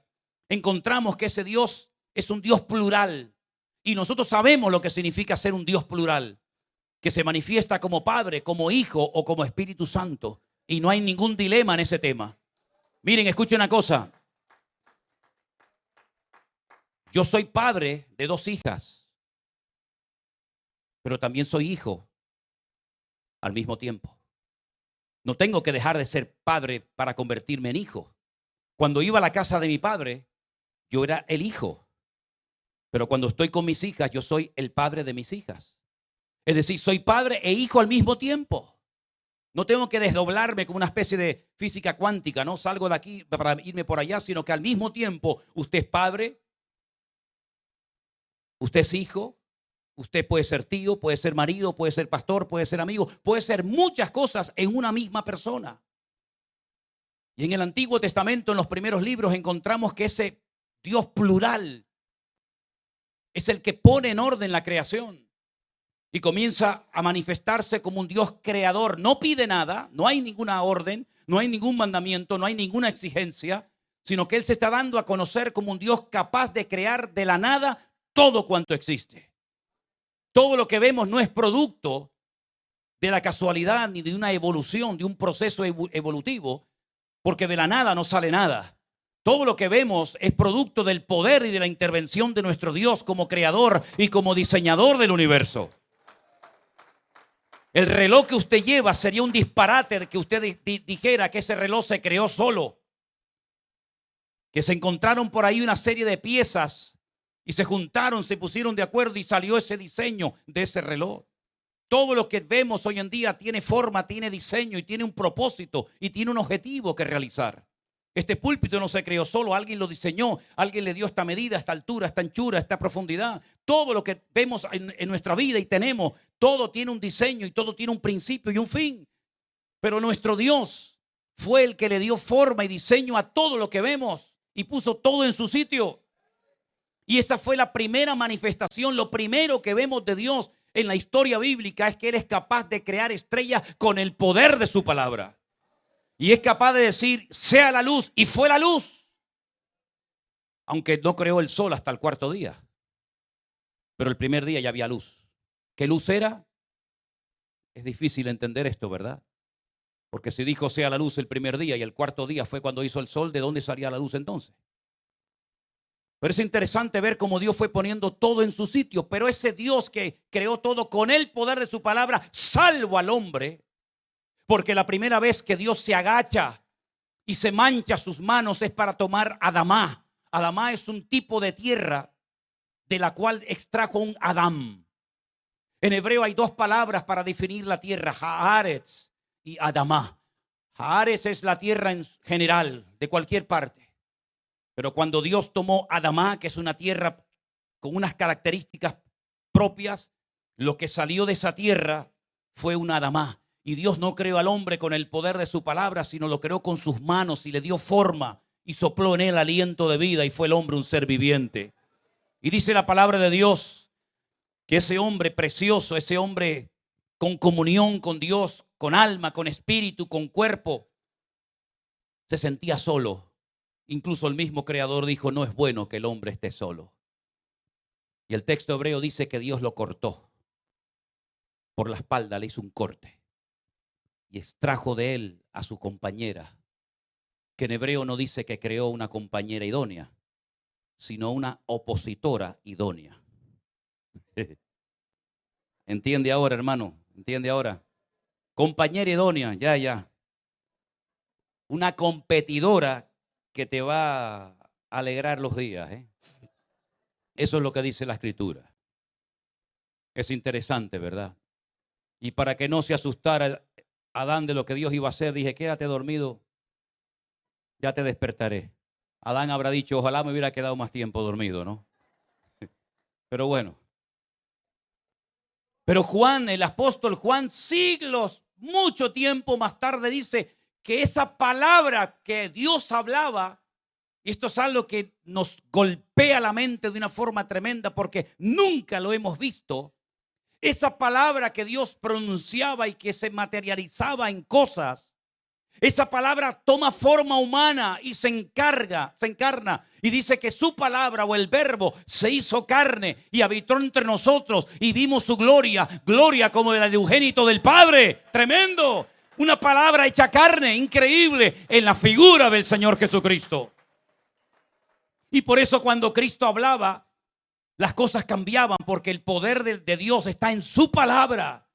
encontramos que ese Dios es un Dios plural. Y nosotros sabemos lo que significa ser un Dios plural, que se manifiesta como Padre, como Hijo o como Espíritu Santo. Y no hay ningún dilema en ese tema. Miren, escuchen una cosa. Yo soy padre de 2 hijas, pero también soy hijo al mismo tiempo. No tengo que dejar de ser padre para convertirme en hijo. Cuando iba a la casa de mi padre, yo era el hijo. Pero cuando estoy con mis hijas, yo soy el padre de mis hijas. Es decir, soy padre e hijo al mismo tiempo. No tengo que desdoblarme como una especie de física cuántica, no salgo de aquí para irme por allá, sino que al mismo tiempo usted es padre, usted es hijo, usted puede ser tío, puede ser marido, puede ser pastor, puede ser amigo, puede ser muchas cosas en una misma persona. Y en el Antiguo Testamento, en los primeros libros, encontramos que ese Dios plural es el que pone en orden la creación. Y comienza a manifestarse como un Dios creador. No pide nada, no hay ninguna orden, no hay ningún mandamiento, no hay ninguna exigencia, sino que Él se está dando a conocer como un Dios capaz de crear de la nada todo cuanto existe. Todo lo que vemos no es producto de la casualidad ni de una evolución, de un proceso evolutivo, porque de la nada no sale nada. Todo lo que vemos es producto del poder y de la intervención de nuestro Dios como creador y como diseñador del universo. El reloj que usted lleva sería un disparate de que usted dijera que ese reloj se creó solo. Que se encontraron por ahí una serie de piezas y se juntaron, se pusieron de acuerdo y salió ese diseño de ese reloj. Todo lo que vemos hoy en día tiene forma, tiene diseño y tiene un propósito y tiene un objetivo que realizar. Este púlpito no se creó solo, alguien lo diseñó, alguien le dio esta medida, esta altura, esta anchura, esta profundidad. Todo lo que vemos en nuestra vida y tenemos, todo tiene un diseño y todo tiene un principio y un fin. Pero nuestro Dios fue el que le dio forma y diseño a todo lo que vemos y puso todo en su sitio. Y esa fue la primera manifestación, lo primero que vemos de Dios en la historia bíblica es que Él es capaz de crear estrellas con el poder de su palabra. Y es capaz de decir, sea la luz, y fue la luz. Aunque no creó el sol hasta el 4.º día. Pero el primer día ya había luz. ¿Qué luz era? Es difícil entender esto, ¿verdad? Porque si dijo sea la luz el primer día y el 4.º día fue cuando hizo el sol, ¿de dónde salía la luz entonces? Pero es interesante ver cómo Dios fue poniendo todo en su sitio. Pero ese Dios que creó todo con el poder de su palabra, salvo al hombre. Porque la primera vez que Dios se agacha y se mancha sus manos es para tomar Adamá. Adamá es un tipo de tierra de la cual extrajo un Adán. En hebreo hay 2 palabras para definir la tierra, Haaretz y Adamá. Haaretz es la tierra en general, de cualquier parte. Pero cuando Dios tomó Adamá, que es una tierra con unas características propias, lo que salió de esa tierra fue un Adamá. Y Dios no creó al hombre con el poder de su palabra, sino lo creó con sus manos y le dio forma y sopló en él aliento de vida y fue el hombre un ser viviente. Y dice la palabra de Dios que ese hombre precioso, ese hombre con comunión con Dios, con alma, con espíritu, con cuerpo, se sentía solo. Incluso el mismo creador dijo, no es bueno que el hombre esté solo. Y el texto hebreo dice que Dios lo cortó. Por la espalda le hizo un corte. Y extrajo de él a su compañera, que en hebreo no dice que creó una compañera idónea, sino una opositora idónea. ¿Entiende ahora, hermano? ¿Entiende ahora? Compañera idónea, ya. Una competidora que te va a alegrar los días, Eso es lo que dice la Escritura. Es interesante, ¿verdad? Y para que no se asustara Adán de lo que Dios iba a hacer, dije, quédate dormido, ya te despertaré. Adán habrá dicho, ojalá me hubiera quedado más tiempo dormido, ¿no? Pero bueno. Pero Juan, el apóstol Juan, siglos, mucho tiempo más tarde, dice que esa palabra que Dios hablaba, y esto es algo que nos golpea la mente de una forma tremenda porque nunca lo hemos visto. Esa palabra que Dios pronunciaba y que se materializaba en cosas, esa palabra toma forma humana y se encarna y dice que su palabra o el verbo se hizo carne y habitó entre nosotros y vimos su gloria, gloria como del unigénito del Padre. Tremendo. Una palabra hecha carne, increíble, en la figura del Señor Jesucristo. Y por eso cuando Cristo hablaba, las cosas cambiaban porque el poder de Dios está en su palabra.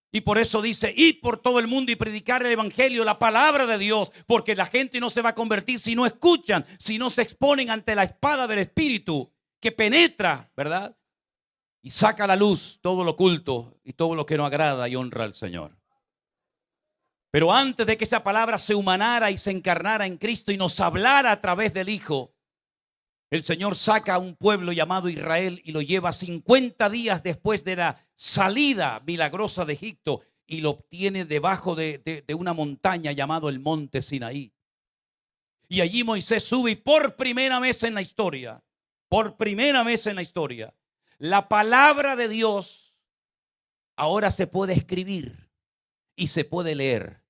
Y por eso dice, id por todo el mundo y predicar el evangelio, la palabra de Dios, porque la gente no se va a convertir si no escuchan, si no se exponen ante la espada del Espíritu que penetra, ¿verdad? Y saca a la luz todo lo oculto y todo lo que no agrada y honra al Señor. Pero antes de que esa palabra se humanara y se encarnara en Cristo y nos hablara a través del Hijo, el Señor saca a un pueblo llamado Israel y lo lleva 50 días después de la salida milagrosa de Egipto y lo obtiene debajo de una montaña llamado el monte Sinaí. Y allí Moisés sube y por primera vez en la historia, la palabra de Dios ahora se puede escribir y se puede leer.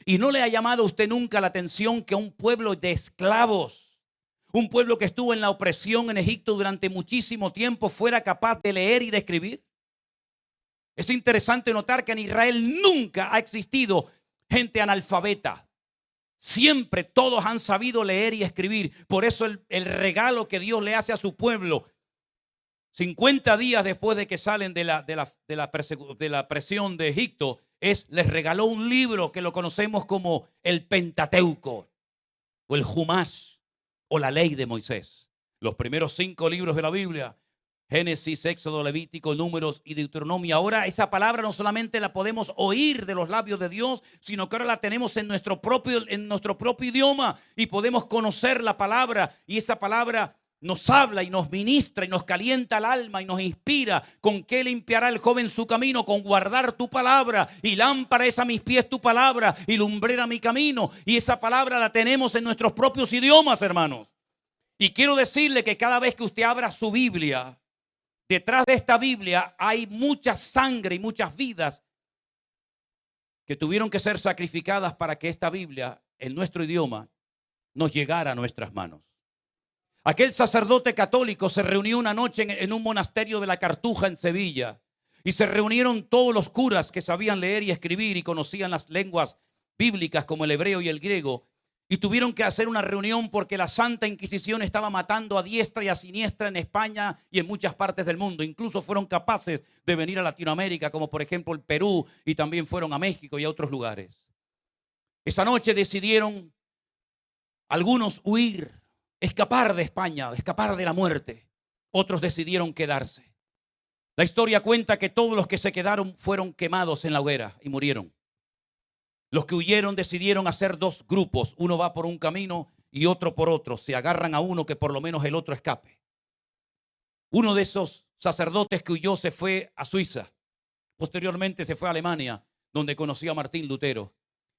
Y no le ha llamado a usted nunca la atención que un pueblo de esclavos, un pueblo que estuvo en la opresión en Egipto durante muchísimo tiempo, fuera capaz de leer y de escribir. Es interesante notar que en Israel nunca ha existido gente analfabeta. Siempre todos han sabido leer y escribir. Por eso el regalo que Dios le hace a su pueblo, 50 días después de que salen de la presión de Egipto, les regaló un libro que lo conocemos como el Pentateuco o el Jumash, o la ley de Moisés. Los primeros 5 libros de la Biblia, Génesis, Éxodo, Levítico, Números y Deuteronomio. Ahora esa palabra no solamente la podemos oír de los labios de Dios, sino que ahora la tenemos en nuestro propio idioma y podemos conocer la palabra. Y esa palabra nos habla y nos ministra y nos calienta el alma y nos inspira. ¿Con qué limpiará el joven su camino? Con guardar tu palabra. Y lámpara es a mis pies tu palabra y lumbrera mi camino. Y esa palabra la tenemos en nuestros propios idiomas, hermanos. Y quiero decirle que cada vez que usted abra su Biblia, detrás de esta Biblia hay mucha sangre y muchas vidas que tuvieron que ser sacrificadas para que esta Biblia, en nuestro idioma, nos llegara a nuestras manos. Aquel sacerdote católico se reunió una noche en un monasterio de la Cartuja en Sevilla y se reunieron todos los curas que sabían leer y escribir y conocían las lenguas bíblicas como el hebreo y el griego, y tuvieron que hacer una reunión porque la Santa Inquisición estaba matando a diestra y a siniestra en España y en muchas partes del mundo. Incluso fueron capaces de venir a Latinoamérica, como por ejemplo el Perú, y también fueron a México y a otros lugares. Esa noche decidieron algunos huir, escapar de España, escapar de la muerte. Otros decidieron quedarse. La historia cuenta que todos los que se quedaron fueron quemados en la hoguera y murieron. Los que huyeron decidieron hacer 2 grupos. Uno va por un camino y otro por otro. Se agarran a uno que por lo menos el otro escape. Uno de esos sacerdotes que huyó se fue a Suiza. Posteriormente se fue a Alemania, donde conoció a Martín Lutero.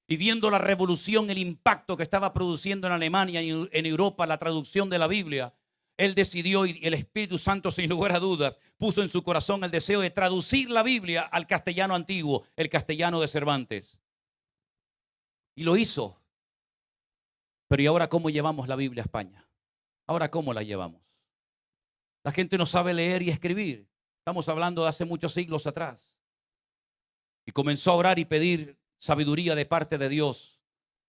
Y viendo la revolución, el impacto que estaba produciendo en Alemania y en Europa la traducción de la Biblia, él decidió, y el Espíritu Santo sin lugar a dudas puso en su corazón el deseo de traducir la Biblia al castellano antiguo, el castellano de Cervantes. Y lo hizo. Pero ¿y ahora cómo llevamos la Biblia a España? ¿Ahora cómo la llevamos? La gente no sabe leer y escribir. Estamos hablando de hace muchos siglos atrás. Y comenzó a orar y pedir sabiduría de parte de Dios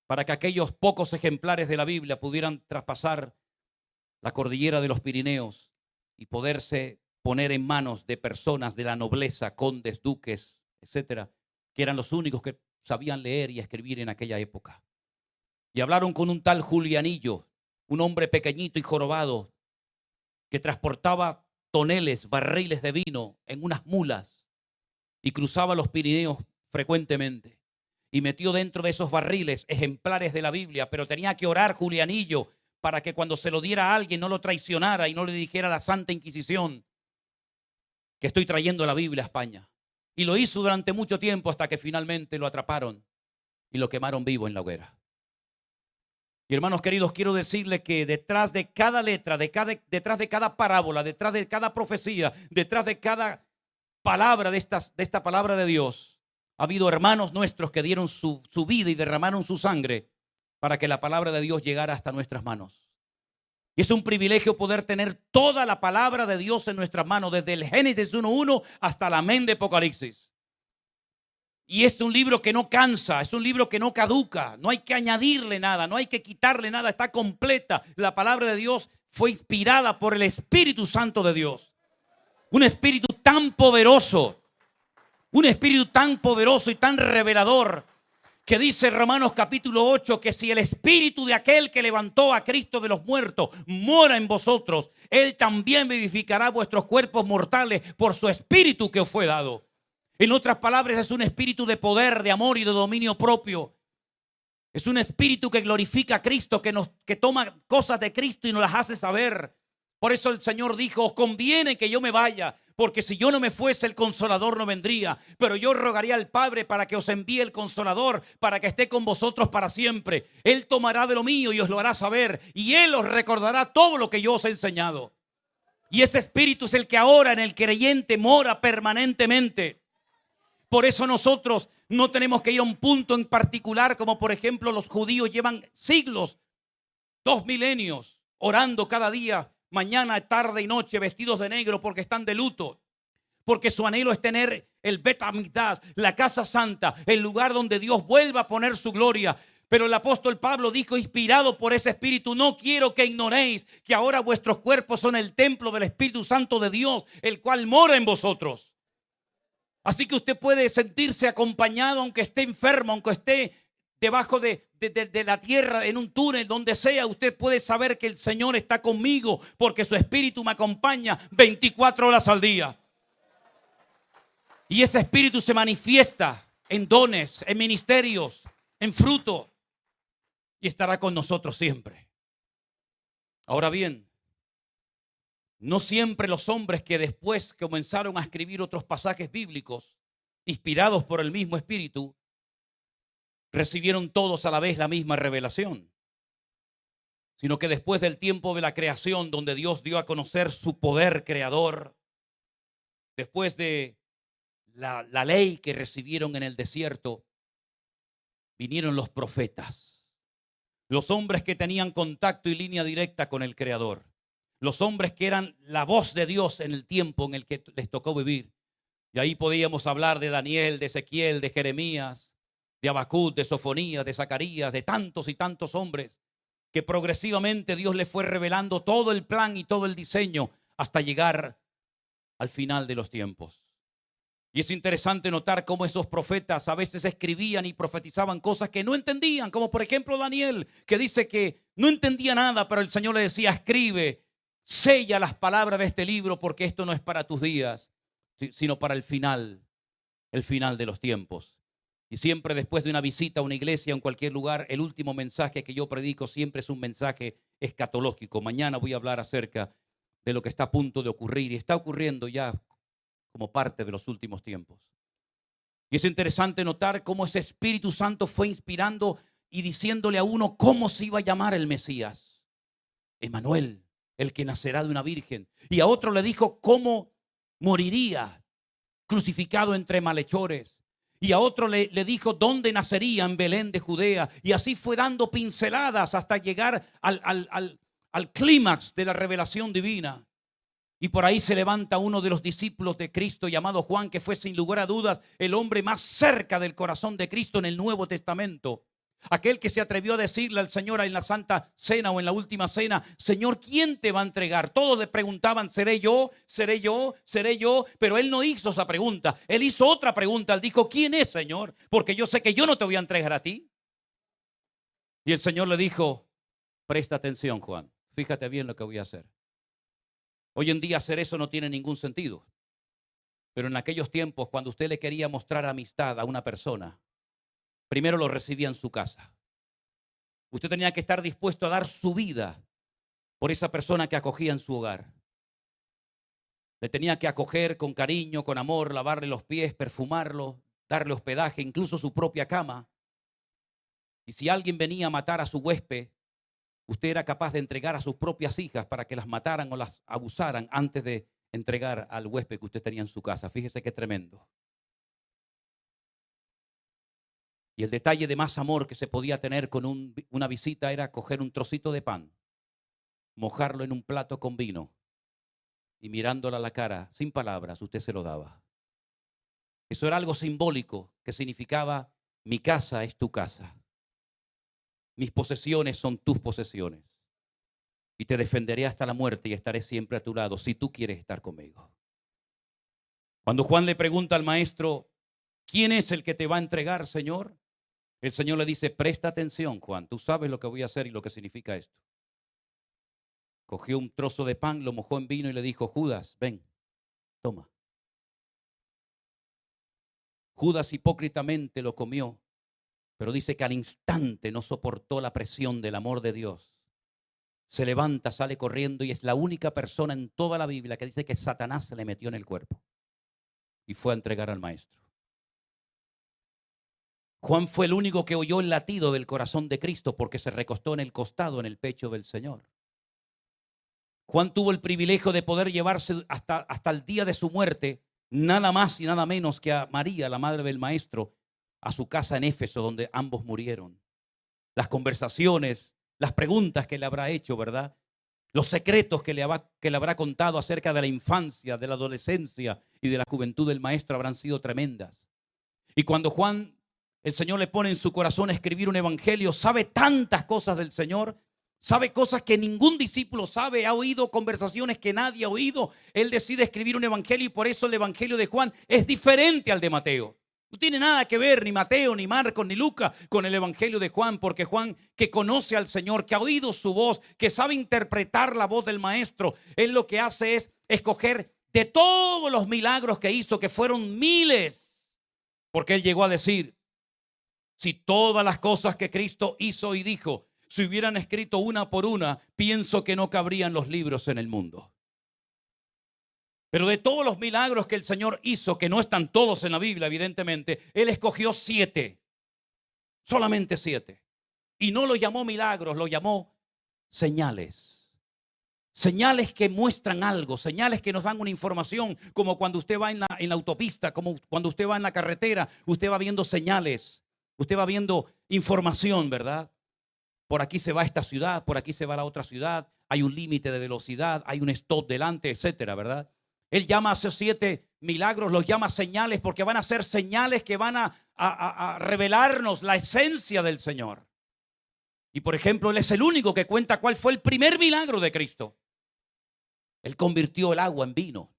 para que aquellos pocos ejemplares de la Biblia pudieran traspasar la cordillera de los Pirineos y poderse poner en manos de personas de la nobleza, condes, duques, etcétera, que eran los únicos que sabían leer y escribir en aquella época. Y hablaron con un tal Julianillo, un hombre pequeñito y jorobado que transportaba toneles, barriles de vino en unas mulas y cruzaba los Pirineos frecuentemente. Y metió dentro de esos barriles ejemplares de la Biblia, pero tenía que orar Julianillo para que cuando se lo diera a alguien no lo traicionara y no le dijera a la Santa Inquisición que estoy trayendo la Biblia a España. Y lo hizo durante mucho tiempo hasta que finalmente lo atraparon y lo quemaron vivo en la hoguera. Y hermanos queridos, quiero decirles que detrás de cada letra, detrás de cada parábola, detrás de cada profecía, detrás de cada palabra de esta palabra de Dios, ha habido hermanos nuestros que dieron su vida y derramaron su sangre para que la palabra de Dios llegara hasta nuestras manos. Y es un privilegio poder tener toda la palabra de Dios en nuestras manos, desde el Génesis 1:1 hasta el Amén de Apocalipsis. Y es un libro que no cansa, es un libro que no caduca, no hay que añadirle nada, no hay que quitarle nada, está completa. La palabra de Dios fue inspirada por el Espíritu Santo de Dios. Un espíritu tan poderoso y tan revelador, que dice Romanos capítulo 8 que si el espíritu de aquel que levantó a Cristo de los muertos mora en vosotros, Él también vivificará vuestros cuerpos mortales por su espíritu que os fue dado. En otras palabras, es un espíritu de poder, de amor y de dominio propio. Es un espíritu que glorifica a Cristo, que toma cosas de Cristo y nos las hace saber. Por eso el Señor dijo: os conviene que yo me vaya, porque si yo no me fuese, el Consolador no vendría. Pero yo rogaría al Padre para que os envíe el Consolador, para que esté con vosotros para siempre. Él tomará de lo mío y os lo hará saber, y Él os recordará todo lo que yo os he enseñado. Y ese espíritu es el que ahora en el creyente mora permanentemente. Por eso nosotros no tenemos que ir a un punto en particular, como por ejemplo los judíos llevan siglos, 2 milenios, orando cada día, mañana, tarde y noche, vestidos de negro porque están de luto. Porque su anhelo es tener el Bet Hamikdash, la casa santa, el lugar donde Dios vuelva a poner su gloria. Pero el apóstol Pablo dijo, inspirado por ese espíritu: no quiero que ignoréis que ahora vuestros cuerpos son el templo del Espíritu Santo de Dios, el cual mora en vosotros. Así que usted puede sentirse acompañado aunque esté enfermo, aunque esté debajo de la tierra, en un túnel, donde sea. Usted puede saber que el Señor está conmigo porque su espíritu me acompaña 24 horas al día. Y ese espíritu se manifiesta en dones, en ministerios, en fruto, y estará con nosotros siempre. Ahora bien, no siempre los hombres que después comenzaron a escribir otros pasajes bíblicos, inspirados por el mismo Espíritu, recibieron todos a la vez la misma revelación. Sino que después del tiempo de la creación, donde Dios dio a conocer su poder creador, después de la ley que recibieron en el desierto, vinieron los profetas. Los hombres que tenían contacto y línea directa con el Creador. Los hombres que eran la voz de Dios en el tiempo en el que les tocó vivir. Y ahí podíamos hablar de Daniel, de Ezequiel, de Jeremías, de Habacuc, de Sofonías, de Zacarías, de tantos y tantos hombres que progresivamente Dios les fue revelando todo el plan y todo el diseño hasta llegar al final de los tiempos. Y es interesante notar cómo esos profetas a veces escribían y profetizaban cosas que no entendían, como por ejemplo Daniel, que dice que no entendía nada, pero el Señor le decía: escribe, sella las palabras de este libro, porque esto no es para tus días, sino para el final de los tiempos. Y siempre después de una visita a una iglesia en cualquier lugar, el último mensaje que yo predico siempre es un mensaje escatológico. Mañana voy a hablar acerca de lo que está a punto de ocurrir y está ocurriendo ya como parte de los últimos tiempos. Y es interesante notar cómo ese Espíritu Santo fue inspirando y diciéndole a uno cómo se iba a llamar el Mesías. Emmanuel, el que nacerá de una virgen. Y a otro le dijo cómo moriría, crucificado entre malhechores. Y a otro le dijo dónde nacería, en Belén de Judea. Y así fue dando pinceladas hasta llegar al clímax de la revelación divina. Y por ahí se levanta uno de los discípulos de Cristo llamado Juan, que fue sin lugar a dudas el hombre más cerca del corazón de Cristo en el Nuevo Testamento. Aquel que se atrevió a decirle al Señor en la Santa Cena o en la Última Cena: Señor, ¿quién te va a entregar? Todos le preguntaban: ¿seré yo? ¿Seré yo? ¿Seré yo? Pero él no hizo esa pregunta. Él hizo otra pregunta. Él dijo: ¿quién es, Señor? Porque yo sé que yo no te voy a entregar a ti. Y el Señor le dijo: presta atención, Juan. Fíjate bien lo que voy a hacer. Hoy en día hacer eso no tiene ningún sentido. Pero en aquellos tiempos, cuando usted le quería mostrar amistad a una persona, primero lo recibía en su casa. Usted tenía que estar dispuesto a dar su vida por esa persona que acogía en su hogar. Le tenía que acoger con cariño, con amor, lavarle los pies, perfumarlo, darle hospedaje, incluso su propia cama. Y si alguien venía a matar a su huésped, usted era capaz de entregar a sus propias hijas para que las mataran o las abusaran antes de entregar al huésped que usted tenía en su casa. Fíjese qué tremendo. Y el detalle de más amor que se podía tener con una visita era coger un trocito de pan, mojarlo en un plato con vino y mirándola a la cara, sin palabras, usted se lo daba. Eso era algo simbólico que significaba: mi casa es tu casa. Mis posesiones son tus posesiones. Y te defenderé hasta la muerte y estaré siempre a tu lado si tú quieres estar conmigo. Cuando Juan le pregunta al maestro: ¿quién es el que te va a entregar, Señor? El Señor le dice: presta atención, Juan, tú sabes lo que voy a hacer y lo que significa esto. Cogió un trozo de pan, lo mojó en vino y le dijo: Judas, ven, toma. Judas hipócritamente lo comió, pero dice que al instante no soportó la presión del amor de Dios. Se levanta, sale corriendo y es la única persona en toda la Biblia que dice que Satanás se le metió en el cuerpo y fue a entregar al maestro. Juan fue el único que oyó el latido del corazón de Cristo porque se recostó en el costado, en el pecho del Señor. Juan tuvo el privilegio de poder llevarse hasta el día de su muerte nada más y nada menos que a María, la madre del maestro, a su casa en Éfeso, donde ambos murieron. Las conversaciones, las preguntas que le habrá hecho, ¿verdad? Los secretos que le habrá contado acerca de la infancia, de la adolescencia y de la juventud del maestro habrán sido tremendas. Y cuando Juan, el Señor le pone en su corazón a escribir un evangelio, sabe tantas cosas del Señor, sabe cosas que ningún discípulo sabe, ha oído conversaciones que nadie ha oído. Él decide escribir un evangelio y por eso el evangelio de Juan es diferente al de Mateo. No tiene nada que ver ni Mateo, ni Marcos, ni Lucas con el evangelio de Juan, porque Juan, que conoce al Señor, que ha oído su voz, que sabe interpretar la voz del maestro, él lo que hace es escoger de todos los milagros que hizo, que fueron miles, porque él llegó a decir: si todas las cosas que Cristo hizo y dijo se hubieran escrito una por una, pienso que no cabrían los libros en el mundo. Pero de todos los milagros que el Señor hizo, que no están todos en la Biblia, evidentemente, Él escogió 7. Solamente 7. Y no los llamó milagros, los llamó señales. Señales que muestran algo, señales que nos dan una información, como cuando usted va en la autopista, como cuando usted va en la carretera, usted va viendo señales, usted va viendo información, ¿verdad? Por aquí se va a esta ciudad, por aquí se va a la otra ciudad, hay un límite de velocidad, hay un stop delante, etcétera, ¿verdad? Él llama a esos 7 milagros, los llama señales porque van a ser señales que van a revelarnos la esencia del Señor. Y por ejemplo, Él es el único que cuenta cuál fue el primer milagro de Cristo. Él convirtió el agua en vino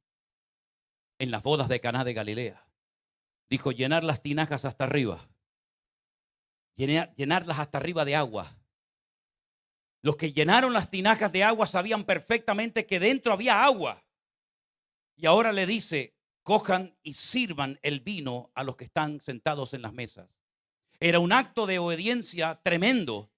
en las bodas de Caná de Galilea. Dijo: llenar las tinajas hasta arriba. Llenarlas hasta arriba de agua. Los que llenaron las tinajas de agua sabían perfectamente que dentro había agua. Y ahora le dice: cojan y sirvan el vino a los que están sentados en las mesas. Era un acto de obediencia tremendo,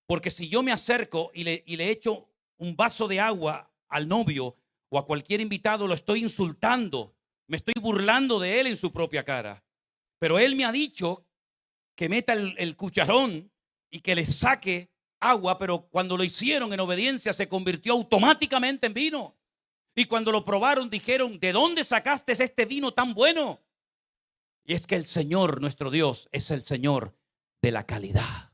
porque si yo me acerco y le echo un vaso de agua al novio o a cualquier invitado, lo estoy insultando, me estoy burlando de él en su propia cara. Pero él me ha dicho que meta el cucharón y que le saque agua, pero cuando lo hicieron en obediencia se convirtió automáticamente en vino. Y cuando lo probaron dijeron: ¿de dónde sacaste este vino tan bueno? Y es que el Señor, nuestro Dios, es el Señor de la calidad.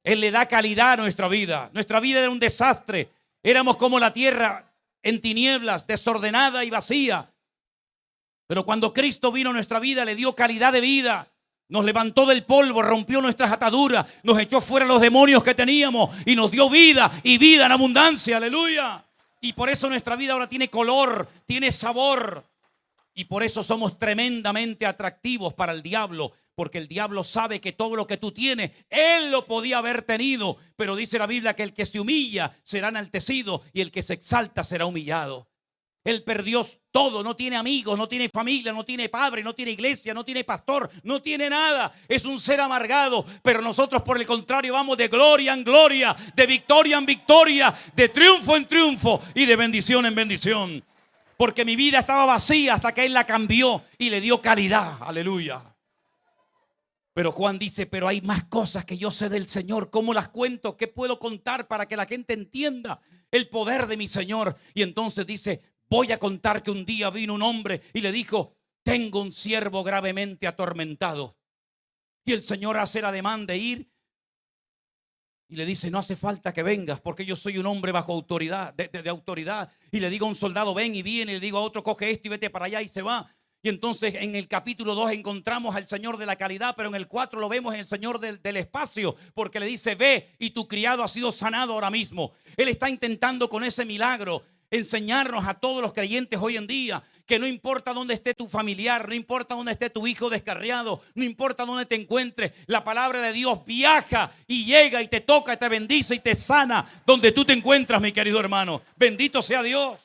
Él le da calidad a nuestra vida. Nuestra vida era un desastre. Éramos como la tierra en tinieblas, desordenada y vacía. Pero cuando Cristo vino a nuestra vida, le dio calidad de vida. Nos levantó del polvo, rompió nuestras ataduras, nos echó fuera los demonios que teníamos y nos dio vida y vida en abundancia. Aleluya. Y por eso nuestra vida ahora tiene color, tiene sabor. Y por eso somos tremendamente atractivos para el diablo, porque el diablo sabe que todo lo que tú tienes, él lo podía haber tenido. Pero dice la Biblia que el que se humilla será enaltecido y el que se exalta será humillado. Él perdió todo, no tiene amigos, no tiene familia, no tiene padre, no tiene iglesia, no tiene pastor, no tiene nada. Es un ser amargado, pero nosotros por el contrario vamos de gloria en gloria, de victoria en victoria, de triunfo en triunfo y de bendición en bendición. Porque mi vida estaba vacía hasta que Él la cambió y le dio calidad. Aleluya. Pero Juan dice, pero hay más cosas que yo sé del Señor. ¿Cómo las cuento? ¿Qué puedo contar para que la gente entienda el poder de mi Señor? Y entonces dice, voy a contar que un día vino un hombre y le dijo, tengo un siervo gravemente atormentado. Y el Señor hace la demanda de ir y le dice, no hace falta que vengas porque yo soy un hombre bajo autoridad, de autoridad. Y le digo a un soldado, ven, y viene. Y le digo a otro, coge esto y vete para allá, y se va. Y entonces en el capítulo 2 encontramos al Señor de la calidad, pero en el 4 lo vemos en el Señor del espacio, porque le dice, ve y tu criado ha sido sanado ahora mismo. Él está intentando con ese milagro enseñarnos a todos los creyentes hoy en día que no importa dónde esté tu familiar, no importa dónde esté tu hijo descarriado, no importa dónde te encuentres, la palabra de Dios viaja y llega y te toca, y te bendice y te sana donde tú te encuentras, mi querido hermano. Bendito sea Dios.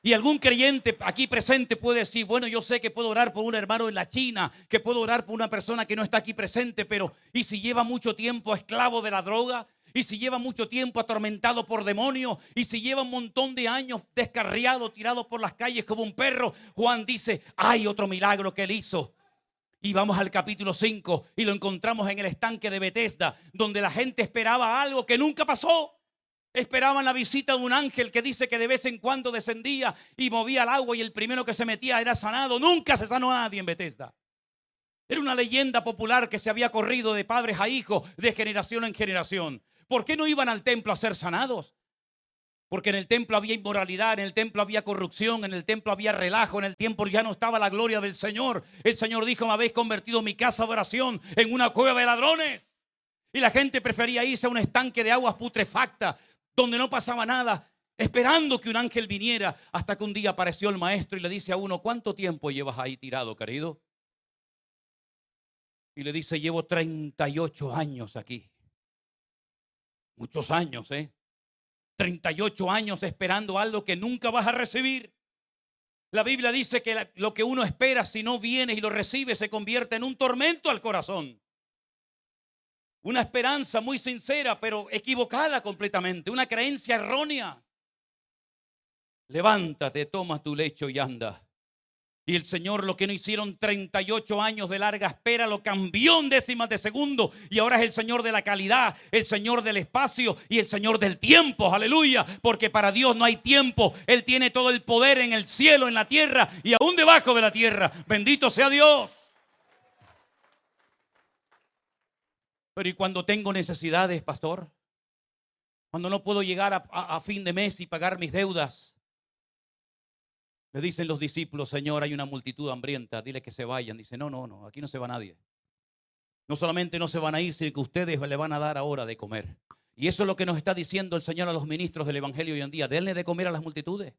Y algún creyente aquí presente puede decir, bueno, yo sé que puedo orar por un hermano en la China, que puedo orar por una persona que no está aquí presente, pero ¿y si lleva mucho tiempo esclavo de la droga? ¿Y si lleva mucho tiempo atormentado por demonios? ¿Y si lleva un montón de años descarriado, tirado por las calles como un perro? Juan dice, hay otro milagro que Él hizo. Y vamos al capítulo 5 y lo encontramos en el estanque de Betesda, donde la gente esperaba algo que nunca pasó. Esperaban la visita de un ángel que dice que de vez en cuando descendía y movía el agua y el primero que se metía era sanado. Nunca se sanó a nadie en Betesda. Era una leyenda popular que se había corrido de padres a hijos, de generación en generación. ¿Por qué no iban al templo a ser sanados? Porque en el templo había inmoralidad, en el templo había corrupción, en el templo había relajo, en el templo ya no estaba la gloria del Señor. El Señor dijo, me habéis convertido mi casa de oración en una cueva de ladrones. Y la gente prefería irse a un estanque de aguas putrefactas, donde no pasaba nada, esperando que un ángel viniera, hasta que un día apareció el maestro y le dice a uno, ¿cuánto tiempo llevas ahí tirado, querido? Y le dice, llevo 38 años aquí. Muchos años, 38 años esperando algo que nunca vas a recibir. La Biblia dice que lo que uno espera, si no viene y lo recibe, se convierte en un tormento al corazón. Una esperanza muy sincera, pero equivocada completamente. Una creencia errónea. Levántate, toma tu lecho y anda. Y el Señor, lo que no hicieron 38 años de larga espera, lo cambió en décimas de segundo. Y ahora es el Señor de la calidad, el Señor del espacio y el Señor del tiempo. Aleluya. Porque para Dios no hay tiempo. Él tiene todo el poder en el cielo, en la tierra y aún debajo de la tierra. Bendito sea Dios. Pero ¿y cuando tengo necesidades, pastor? Cuando no puedo llegar a fin de mes y pagar mis deudas. Le dicen los discípulos, Señor, hay una multitud hambrienta, dile que se vayan. Dice, no, aquí no se va nadie. No solamente no se van a ir, sino que ustedes le van a dar ahora de comer. Y eso es lo que nos está diciendo el Señor a los ministros del Evangelio hoy en día. Denle de comer a las multitudes.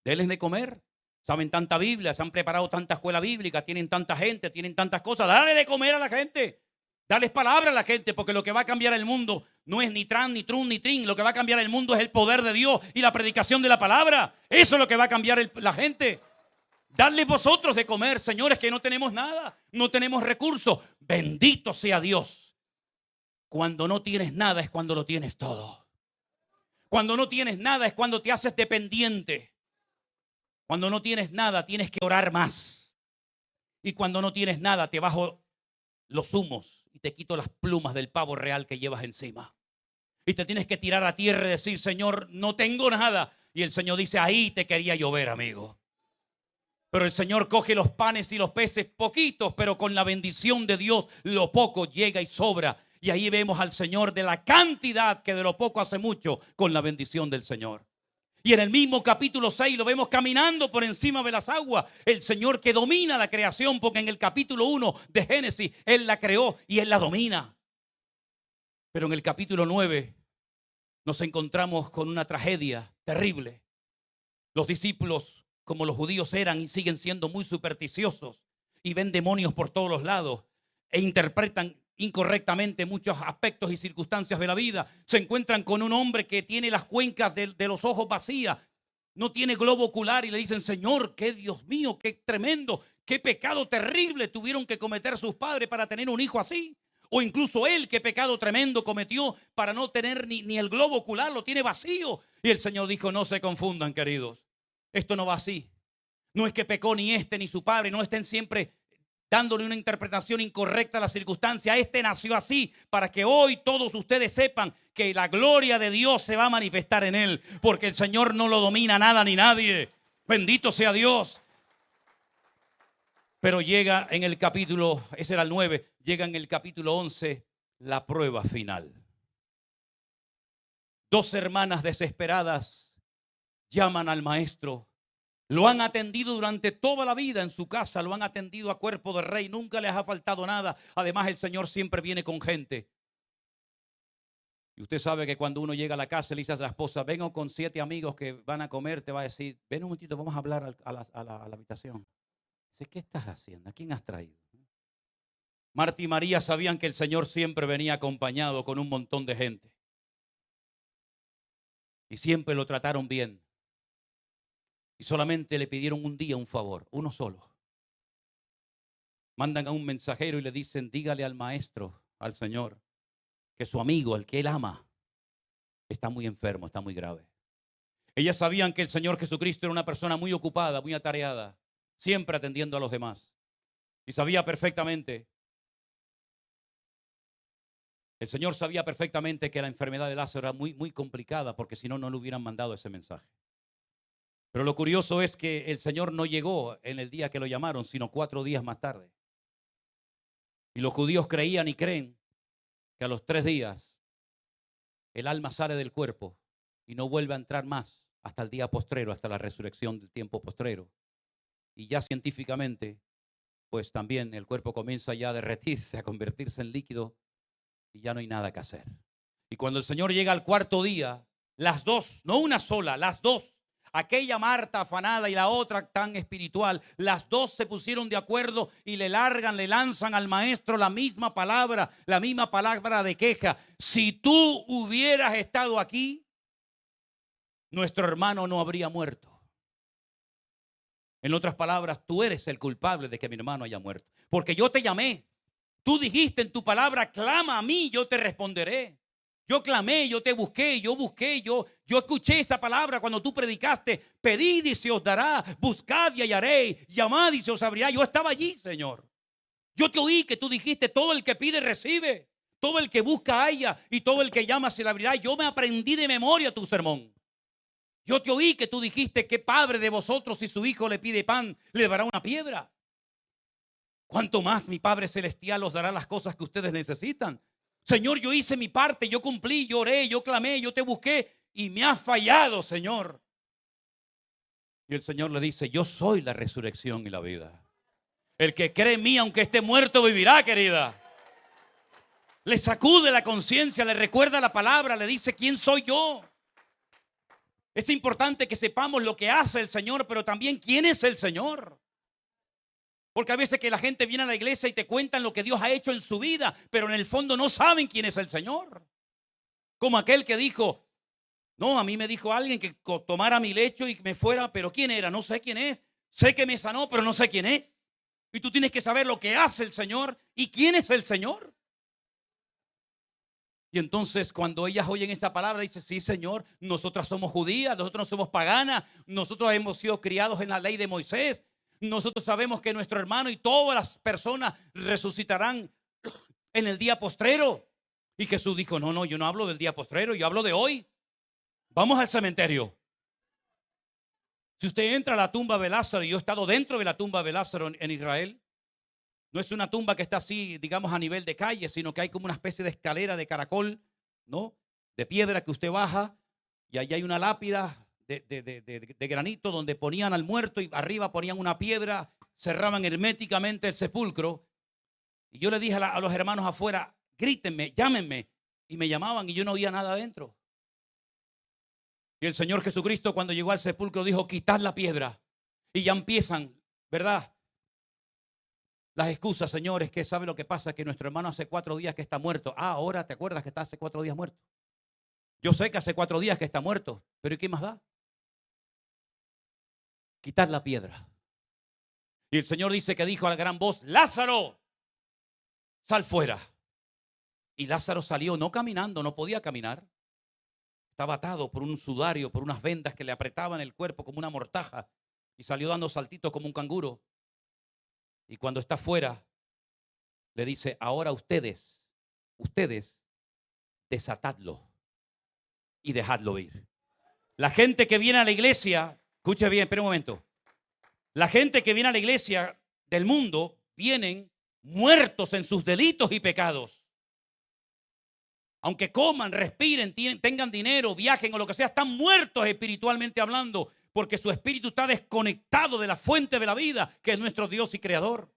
Denles de comer. Saben tanta Biblia, se han preparado tanta escuela bíblica, tienen tanta gente, tienen tantas cosas. Dale de comer a la gente. Dales palabra a la gente, porque lo que va a cambiar el mundo no es ni tran, ni trun, ni trin. Lo que va a cambiar el mundo es el poder de Dios y la predicación de la palabra. Eso es lo que va a cambiar la gente. Dadle vosotros de comer, señores, que no tenemos nada, no tenemos recursos. Bendito sea Dios. Cuando no tienes nada es cuando lo tienes todo. Cuando no tienes nada es cuando te haces dependiente. Cuando no tienes nada tienes que orar más. Y cuando no tienes nada te bajo los humos y te quito las plumas del pavo real que llevas encima. Y te tienes que tirar a tierra y decir, Señor, no tengo nada. Y el Señor dice, ahí te quería llover, amigo. Pero el Señor coge los panes y los peces, poquitos, pero con la bendición de Dios, lo poco llega y sobra. Y ahí vemos al Señor de la cantidad que de lo poco hace mucho con la bendición del Señor. Y en el mismo capítulo 6 lo vemos caminando por encima de las aguas. El Señor que domina la creación, porque en el capítulo 1 de Génesis, Él la creó y Él la domina. Pero en el capítulo 9 nos encontramos con una tragedia terrible. Los discípulos, como los judíos eran y siguen siendo muy supersticiosos, y ven demonios por todos los lados e interpretan incorrectamente muchos aspectos y circunstancias de la vida. Se encuentran con un hombre que tiene las cuencas de los ojos vacías, no tiene globo ocular y le dicen: Señor, qué Dios mío, qué tremendo, qué pecado terrible tuvieron que cometer sus padres para tener un hijo así. O incluso él, qué pecado tremendo cometió para no tener ni el globo ocular, lo tiene vacío. Y el Señor dijo: no se confundan, queridos, esto no va así. No es que pecó ni este ni su padre, no estén siempre dándole una interpretación incorrecta a la circunstancia. Este nació así para que hoy todos ustedes sepan que la gloria de Dios se va a manifestar en él, porque el Señor no lo domina nada ni nadie. Bendito sea Dios. Pero llega en el capítulo, ese era el 9, llega en el capítulo 11 la prueba final. Dos hermanas desesperadas llaman al maestro. Lo han atendido durante toda la vida en su casa, lo han atendido a cuerpo de rey, nunca les ha faltado nada. Además, el Señor siempre viene con gente. Y usted sabe que cuando uno llega a la casa, le dice a la esposa: vengo con 7 amigos que van a comer, te va a decir: ven un momentito, vamos a hablar a la habitación. Dice: ¿qué estás haciendo? ¿A quién has traído? Marta y María sabían que el Señor siempre venía acompañado con un montón de gente. Y siempre lo trataron bien. Y solamente le pidieron un día un favor, uno solo. Mandan a un mensajero y le dicen: dígale al maestro, al Señor, que su amigo, al que él ama, está muy enfermo, está muy grave. Ellas sabían que el Señor Jesucristo era una persona muy ocupada, muy atareada, siempre atendiendo a los demás. Y sabía perfectamente, el Señor sabía perfectamente que la enfermedad de Lázaro era muy, muy complicada, porque si no, no le hubieran mandado ese mensaje. Pero lo curioso es que el Señor no llegó en el día que lo llamaron, sino 4 días más tarde. Y los judíos creían y creen que a los 3 días el alma sale del cuerpo y no vuelve a entrar más hasta el día postrero, hasta la resurrección del tiempo postrero. Y ya científicamente, pues también el cuerpo comienza ya a derretirse, a convertirse en líquido y ya no hay nada que hacer. Y cuando el Señor llega al 4.º día, las dos, no una sola, las dos, aquella Marta afanada y la otra tan espiritual, las dos se pusieron de acuerdo y le lanzan al maestro la misma palabra de queja: si tú hubieras estado aquí, nuestro hermano no habría muerto. En otras palabras, tú eres el culpable de que mi hermano haya muerto, porque yo te llamé. Tú dijiste en tu palabra: clama a mí, yo te responderé. Yo clamé, yo te busqué, yo escuché esa palabra cuando tú predicaste: pedid y se os dará, buscad y hallaréis, llamad y se os abrirá. Yo estaba allí, Señor. Yo te oí que tú dijiste: todo el que pide recibe, todo el que busca halla, y todo el que llama se le abrirá. Yo me aprendí de memoria tu sermón. Yo te oí que tú dijiste: ¿qué padre de vosotros, si su hijo le pide pan, le dará una piedra? ¿Cuánto más mi Padre Celestial os dará las cosas que ustedes necesitan? Señor, yo hice mi parte, yo cumplí, yo oré, yo clamé, yo te busqué y me has fallado, Señor. Y el Señor le dice: yo soy la resurrección y la vida. El que cree en mí, aunque esté muerto, vivirá, querida. Le sacude la conciencia, le recuerda la palabra, le dice: ¿quién soy yo? Es importante que sepamos lo que hace el Señor, pero también quién es el Señor. Porque a veces que la gente viene a la iglesia y te cuentan lo que Dios ha hecho en su vida, pero en el fondo no saben quién es el Señor. Como aquel que dijo: no, a mí me dijo alguien que tomara mi lecho y me fuera, pero ¿quién era? No sé quién es. Sé que me sanó, pero no sé quién es. Y tú tienes que saber lo que hace el Señor y quién es el Señor. Y entonces cuando ellas oyen esa palabra, dicen: sí, Señor, nosotras somos judías, nosotros no somos paganas, nosotros hemos sido criados en la ley de Moisés. Nosotros sabemos que nuestro hermano y todas las personas resucitarán en el día postrero. Y Jesús dijo: no, yo no hablo del día postrero, yo hablo de hoy. Vamos al cementerio. Si usted entra a la tumba de Lázaro, y yo he estado dentro de la tumba de Lázaro en Israel, no es una tumba que está así, digamos, a nivel de calle, sino que hay como una especie de escalera de caracol, ¿no? De piedra que usted baja, y allí hay una lápida de granito donde ponían al muerto y arriba ponían una piedra, cerraban herméticamente el sepulcro. Y yo le dije a los hermanos afuera: grítenme, llámenme. Y me llamaban y yo no oía nada adentro. Y el Señor Jesucristo, cuando llegó al sepulcro, dijo: quitad la piedra. Y ya empiezan, ¿verdad?, Las excusas, señores, que sabe lo que pasa, que nuestro hermano hace 4 días que está muerto. Ah, ahora te acuerdas que está hace 4 días muerto. Yo sé que hace 4 días que está muerto, pero ¿y qué más da? Quitar la piedra. Y el Señor dice que dijo a la gran voz: Lázaro, sal fuera. Y Lázaro salió, no caminando, no podía caminar. Estaba atado por un sudario, por unas vendas que le apretaban el cuerpo como una mortaja. Y salió dando saltitos como un canguro. Y cuando está fuera, le dice: ahora ustedes, desatadlo y dejadlo ir. La gente que viene a la iglesia, escuche bien, espera un momento. La gente que viene a la iglesia del mundo vienen muertos en sus delitos y pecados. Aunque coman, respiren, tengan dinero, viajen o lo que sea, están muertos espiritualmente hablando, porque su espíritu está desconectado de la fuente de la vida, que es nuestro Dios y Creador.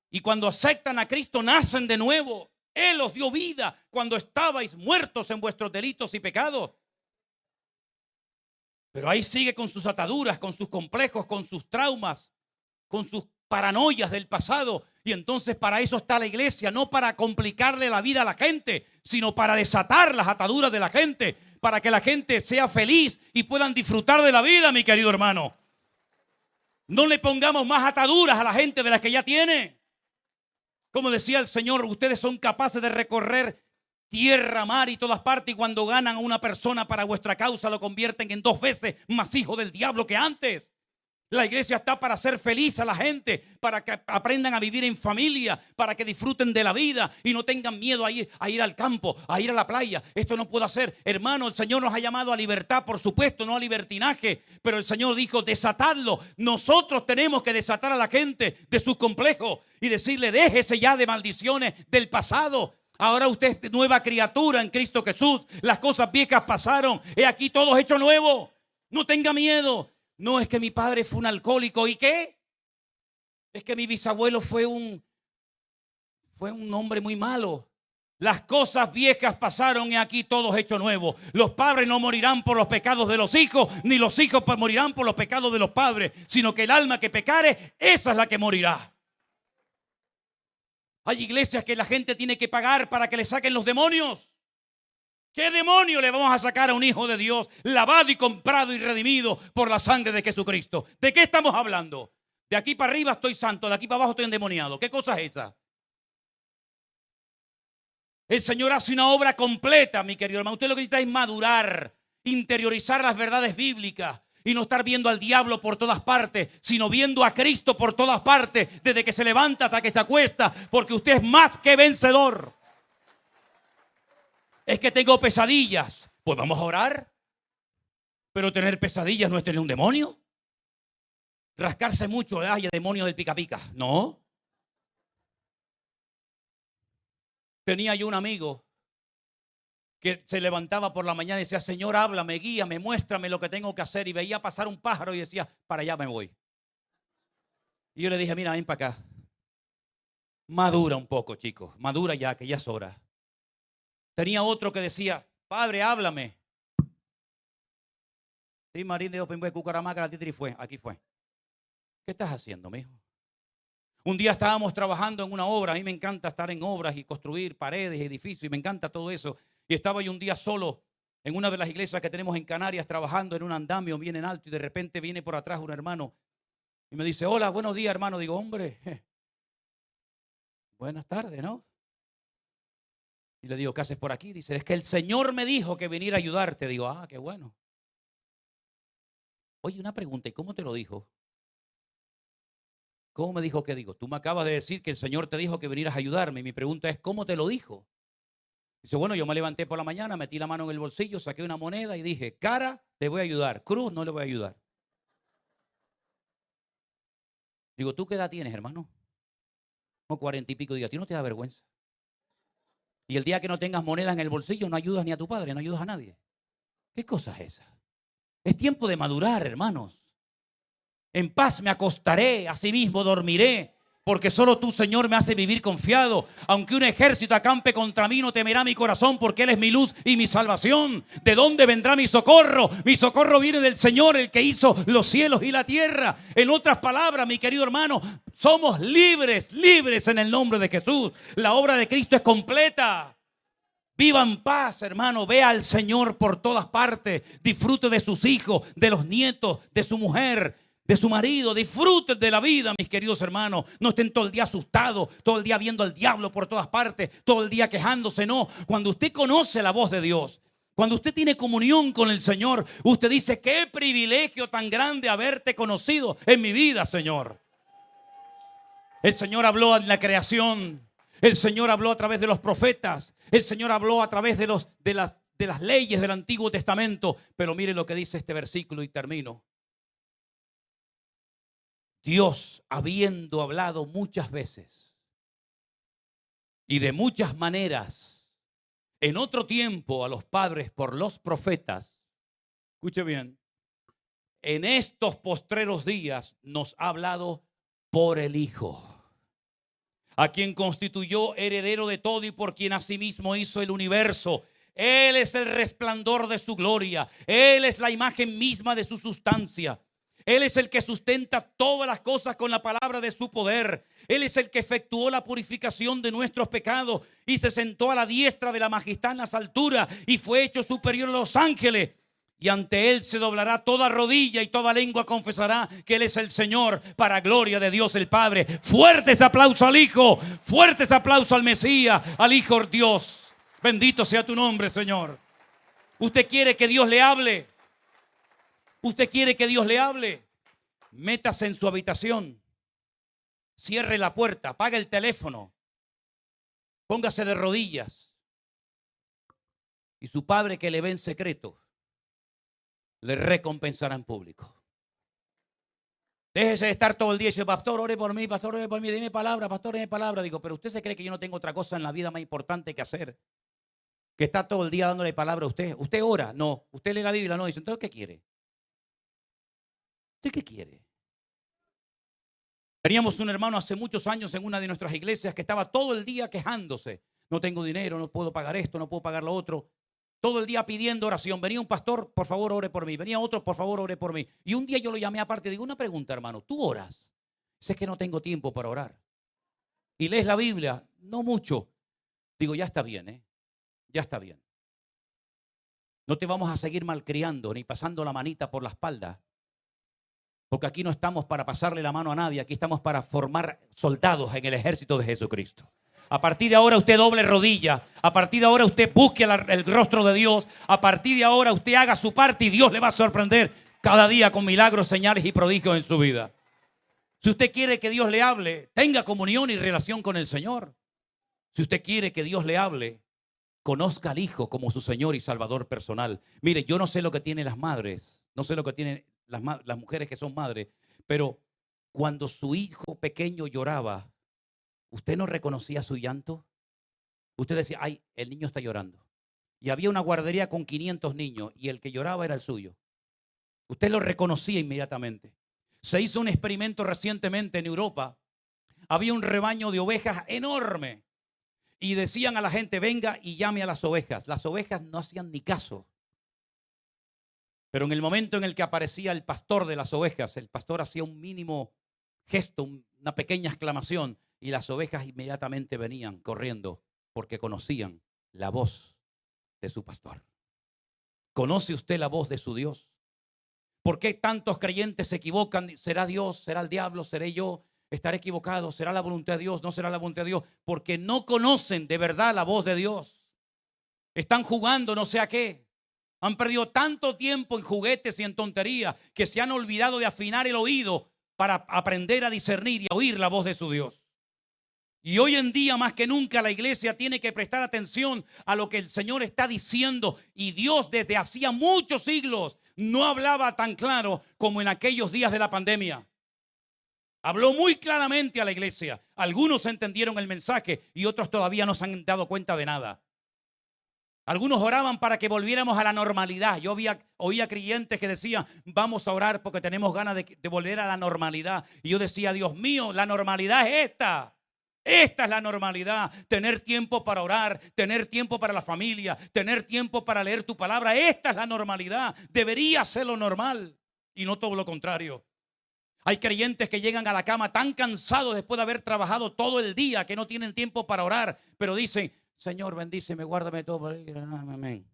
Y cuando aceptan a Cristo, nacen de nuevo. Él os dio vida cuando estabais muertos en vuestros delitos y pecados. Pero ahí sigue con sus ataduras, con sus complejos, con sus traumas, con sus paranoias del pasado. Y entonces para eso está la iglesia, no para complicarle la vida a la gente, sino para desatar las ataduras de la gente, para que la gente sea feliz y puedan disfrutar de la vida, mi querido hermano. No le pongamos más ataduras a la gente de las que ya tiene. Como decía el Señor, ustedes son capaces de recorrer tierra, mar y todas partes, y cuando ganan a una persona para vuestra causa lo convierten en 2 veces más hijo del diablo que antes. La iglesia está para hacer feliz a la gente, para que aprendan a vivir en familia, para que disfruten de la vida y no tengan miedo a ir al campo, a ir a la playa. Esto no puedo hacer. Hermano, el Señor nos ha llamado a libertad, por supuesto, no a libertinaje, pero el Señor dijo: desatadlo. Nosotros tenemos que desatar a la gente de sus complejos y decirle: déjese ya de maldiciones del pasado. Ahora usted es nueva criatura en Cristo Jesús. Las cosas viejas pasaron. He aquí todo hecho nuevo. No tenga miedo. No, es que mi padre fue un alcohólico. ¿Y qué? Es que mi bisabuelo fue un hombre muy malo. Las cosas viejas pasaron y aquí todo hecho nuevo. Los padres no morirán por los pecados de los hijos, ni los hijos morirán por los pecados de los padres, sino que el alma que pecare, esa es la que morirá. Hay iglesias que la gente tiene que pagar para que le saquen los demonios. ¿Qué demonio le vamos a sacar a un hijo de Dios lavado y comprado y redimido por la sangre de Jesucristo? ¿De qué estamos hablando? De aquí para arriba estoy santo, de aquí para abajo estoy endemoniado. ¿Qué cosa es esa? El Señor hace una obra completa, mi querido hermano. Usted lo que necesita es madurar, interiorizar las verdades bíblicas y no estar viendo al diablo por todas partes, sino viendo a Cristo por todas partes, desde que se levanta hasta que se acuesta, porque usted es más que vencedor. Es que tengo pesadillas. Pues vamos a orar. Pero tener pesadillas no es tener un demonio. Rascarse mucho, ay, el demonio del pica pica. No. Tenía yo un amigo que se levantaba por la mañana y decía: Señor, háblame, guíame, muéstrame lo que tengo que hacer. Y veía pasar un pájaro y decía: para allá me voy. Y yo le dije: mira, ven para acá. Madura un poco, chicos. Madura ya, que ya es hora. Tenía otro que decía: Padre, háblame. Sí, Marín de Open Cucaramaca, la titri fue, aquí fue. ¿Qué estás haciendo, mijo? Un día estábamos trabajando en una obra. A mí me encanta estar en obras y construir paredes, edificios, y me encanta todo eso. Y estaba yo un día solo en una de las iglesias que tenemos en Canarias, trabajando en un andamio bien en alto, y de repente viene por atrás un hermano y me dice: hola, buenos días, hermano. Digo: hombre, buenas tardes, ¿no? Y le digo: ¿qué haces por aquí? Dice: es que el Señor me dijo que viniera a ayudarte. Digo: ah, qué bueno. Oye, una pregunta: ¿y cómo te lo dijo? ¿Cómo me dijo que digo? Tú me acabas de decir que el Señor te dijo que vinieras a ayudarme. Y mi pregunta es: ¿cómo te lo dijo? Dice: bueno, yo me levanté por la mañana, metí la mano en el bolsillo, saqué una moneda y dije: cara, le voy a ayudar; cruz, no le voy a ayudar. Digo: ¿tú qué edad tienes, hermano? Como 40 y pico. Digo: ¿a ti no te da vergüenza? Y el día que no tengas moneda en el bolsillo no ayudas ni a tu padre, no ayudas a nadie. ¿Qué cosa es esa? Es tiempo de madurar, hermanos. En paz me acostaré, asimismo dormiré. Porque solo tú, Señor, me haces vivir confiado. Aunque un ejército acampe contra mí, no temerá mi corazón, porque Él es mi luz y mi salvación. ¿De dónde vendrá mi socorro? Mi socorro viene del Señor, el que hizo los cielos y la tierra. En otras palabras, mi querido hermano, somos libres, libres en el nombre de Jesús. La obra de Cristo es completa. Viva en paz, hermano. Vea al Señor por todas partes. Disfrute de sus hijos, de los nietos, de su mujer, de su marido. Disfruten de la vida, mis queridos hermanos. No estén todo el día asustados, todo el día viendo al diablo por todas partes, todo el día quejándose. No, cuando usted conoce la voz de Dios, cuando usted tiene comunión con el Señor, usted dice: qué privilegio tan grande haberte conocido en mi vida, Señor. El Señor habló en la creación. El Señor habló a través de los profetas. El Señor habló a través de las leyes del Antiguo Testamento. Pero mire lo que dice este versículo y termino. Dios, habiendo hablado muchas veces y de muchas maneras en otro tiempo a los padres por los profetas, escuche bien, en estos postreros días nos ha hablado por el Hijo, a quien constituyó heredero de todo y por quien asimismo hizo el universo. Él es el resplandor de su gloria. Él es la imagen misma de su sustancia. Él es el que sustenta todas las cosas con la palabra de su poder. Él es el que efectuó la purificación de nuestros pecados y se sentó a la diestra de la majestad en las alturas y fue hecho superior a los ángeles. Y ante Él se doblará toda rodilla y toda lengua confesará que Él es el Señor, para gloria de Dios el Padre. Fuertes aplausos al Hijo, fuertes aplausos al Mesías, al Hijo Dios. Bendito sea tu nombre, Señor. Usted quiere que Dios le hable. Usted quiere que Dios le hable. Métase en su habitación. Cierre la puerta, apague el teléfono. Póngase de rodillas. Y su Padre, que le ve en secreto, le recompensará en público. Déjese de estar todo el día y dice: pastor, ore por mí, pastor, ore por mí, dime palabra, pastor, dime palabra. Digo, pero usted se cree que yo no tengo otra cosa en la vida más importante que hacer, que está todo el día dándole palabra a usted. ¿Usted ora? No. ¿Usted lee la Biblia? No. Dice, entonces, ¿qué quiere? ¿Usted qué quiere? Teníamos un hermano hace muchos años en una de nuestras iglesias que estaba todo el día quejándose. No tengo dinero, no puedo pagar esto, no puedo pagar lo otro. Todo el día pidiendo oración. Venía un pastor: por favor, ore por mí. Venía otro: por favor, ore por mí. Y un día yo lo llamé aparte y digo: una pregunta, hermano, ¿tú oras? Sé que no tengo tiempo para orar. ¿Y lees la Biblia? No mucho. Digo, ya está bien, ¿eh? Ya está bien. No te vamos a seguir malcriando ni pasando la manita por la espalda. Porque aquí no estamos para pasarle la mano a nadie. Aquí estamos para formar soldados en el ejército de Jesucristo. A partir de ahora usted doble rodilla. A partir de ahora usted busque el rostro de Dios. A partir de ahora usted haga su parte y Dios le va a sorprender cada día con milagros, señales y prodigios en su vida. Si usted quiere que Dios le hable, tenga comunión y relación con el Señor. Si usted quiere que Dios le hable, conozca al Hijo como su Señor y Salvador personal. Mire, yo no sé lo que tienen las madres, no sé lo que tienen las mujeres que son madres, pero cuando su hijo pequeño lloraba, ¿usted no reconocía su llanto? Usted decía: ay, el niño está llorando. Y había una guardería con 500 niños y el que lloraba era el suyo. Usted lo reconocía inmediatamente. Se hizo un experimento recientemente en Europa. Había un rebaño de ovejas enorme y decían a la gente: venga y llame a las ovejas. Las ovejas no hacían ni caso. Pero en el momento en el que aparecía el pastor de las ovejas, el pastor hacía un mínimo gesto, una pequeña exclamación, y las ovejas inmediatamente venían corriendo porque conocían la voz de su pastor. ¿Conoce usted la voz de su Dios? ¿Por qué tantos creyentes se equivocan? ¿Será Dios? ¿Será el diablo? ¿Seré yo? ¿Estaré equivocado? ¿Será la voluntad de Dios? ¿No será la voluntad de Dios? Porque no conocen de verdad la voz de Dios. Están jugando no sé a qué. Han perdido tanto tiempo en juguetes y en tonterías que se han olvidado de afinar el oído para aprender a discernir y a oír la voz de su Dios. Y hoy en día más que nunca la iglesia tiene que prestar atención a lo que el Señor está diciendo. Y Dios desde hacía muchos siglos no hablaba tan claro como en aquellos días de la pandemia. Habló muy claramente a la iglesia. Algunos entendieron el mensaje y otros todavía no se han dado cuenta de nada. Algunos oraban para que volviéramos a la normalidad. Yo oía creyentes que decían, vamos a orar porque tenemos ganas de volver a la normalidad. Y yo decía, Dios mío, la normalidad es esta. Esta es la normalidad. Tener tiempo para orar, tener tiempo para la familia, tener tiempo para leer tu palabra. Esta es la normalidad. Debería ser lo normal y no todo lo contrario. Hay creyentes que llegan a la cama tan cansados después de haber trabajado todo el día que no tienen tiempo para orar, pero dicen, Señor, bendíceme, guárdame todo. Amén.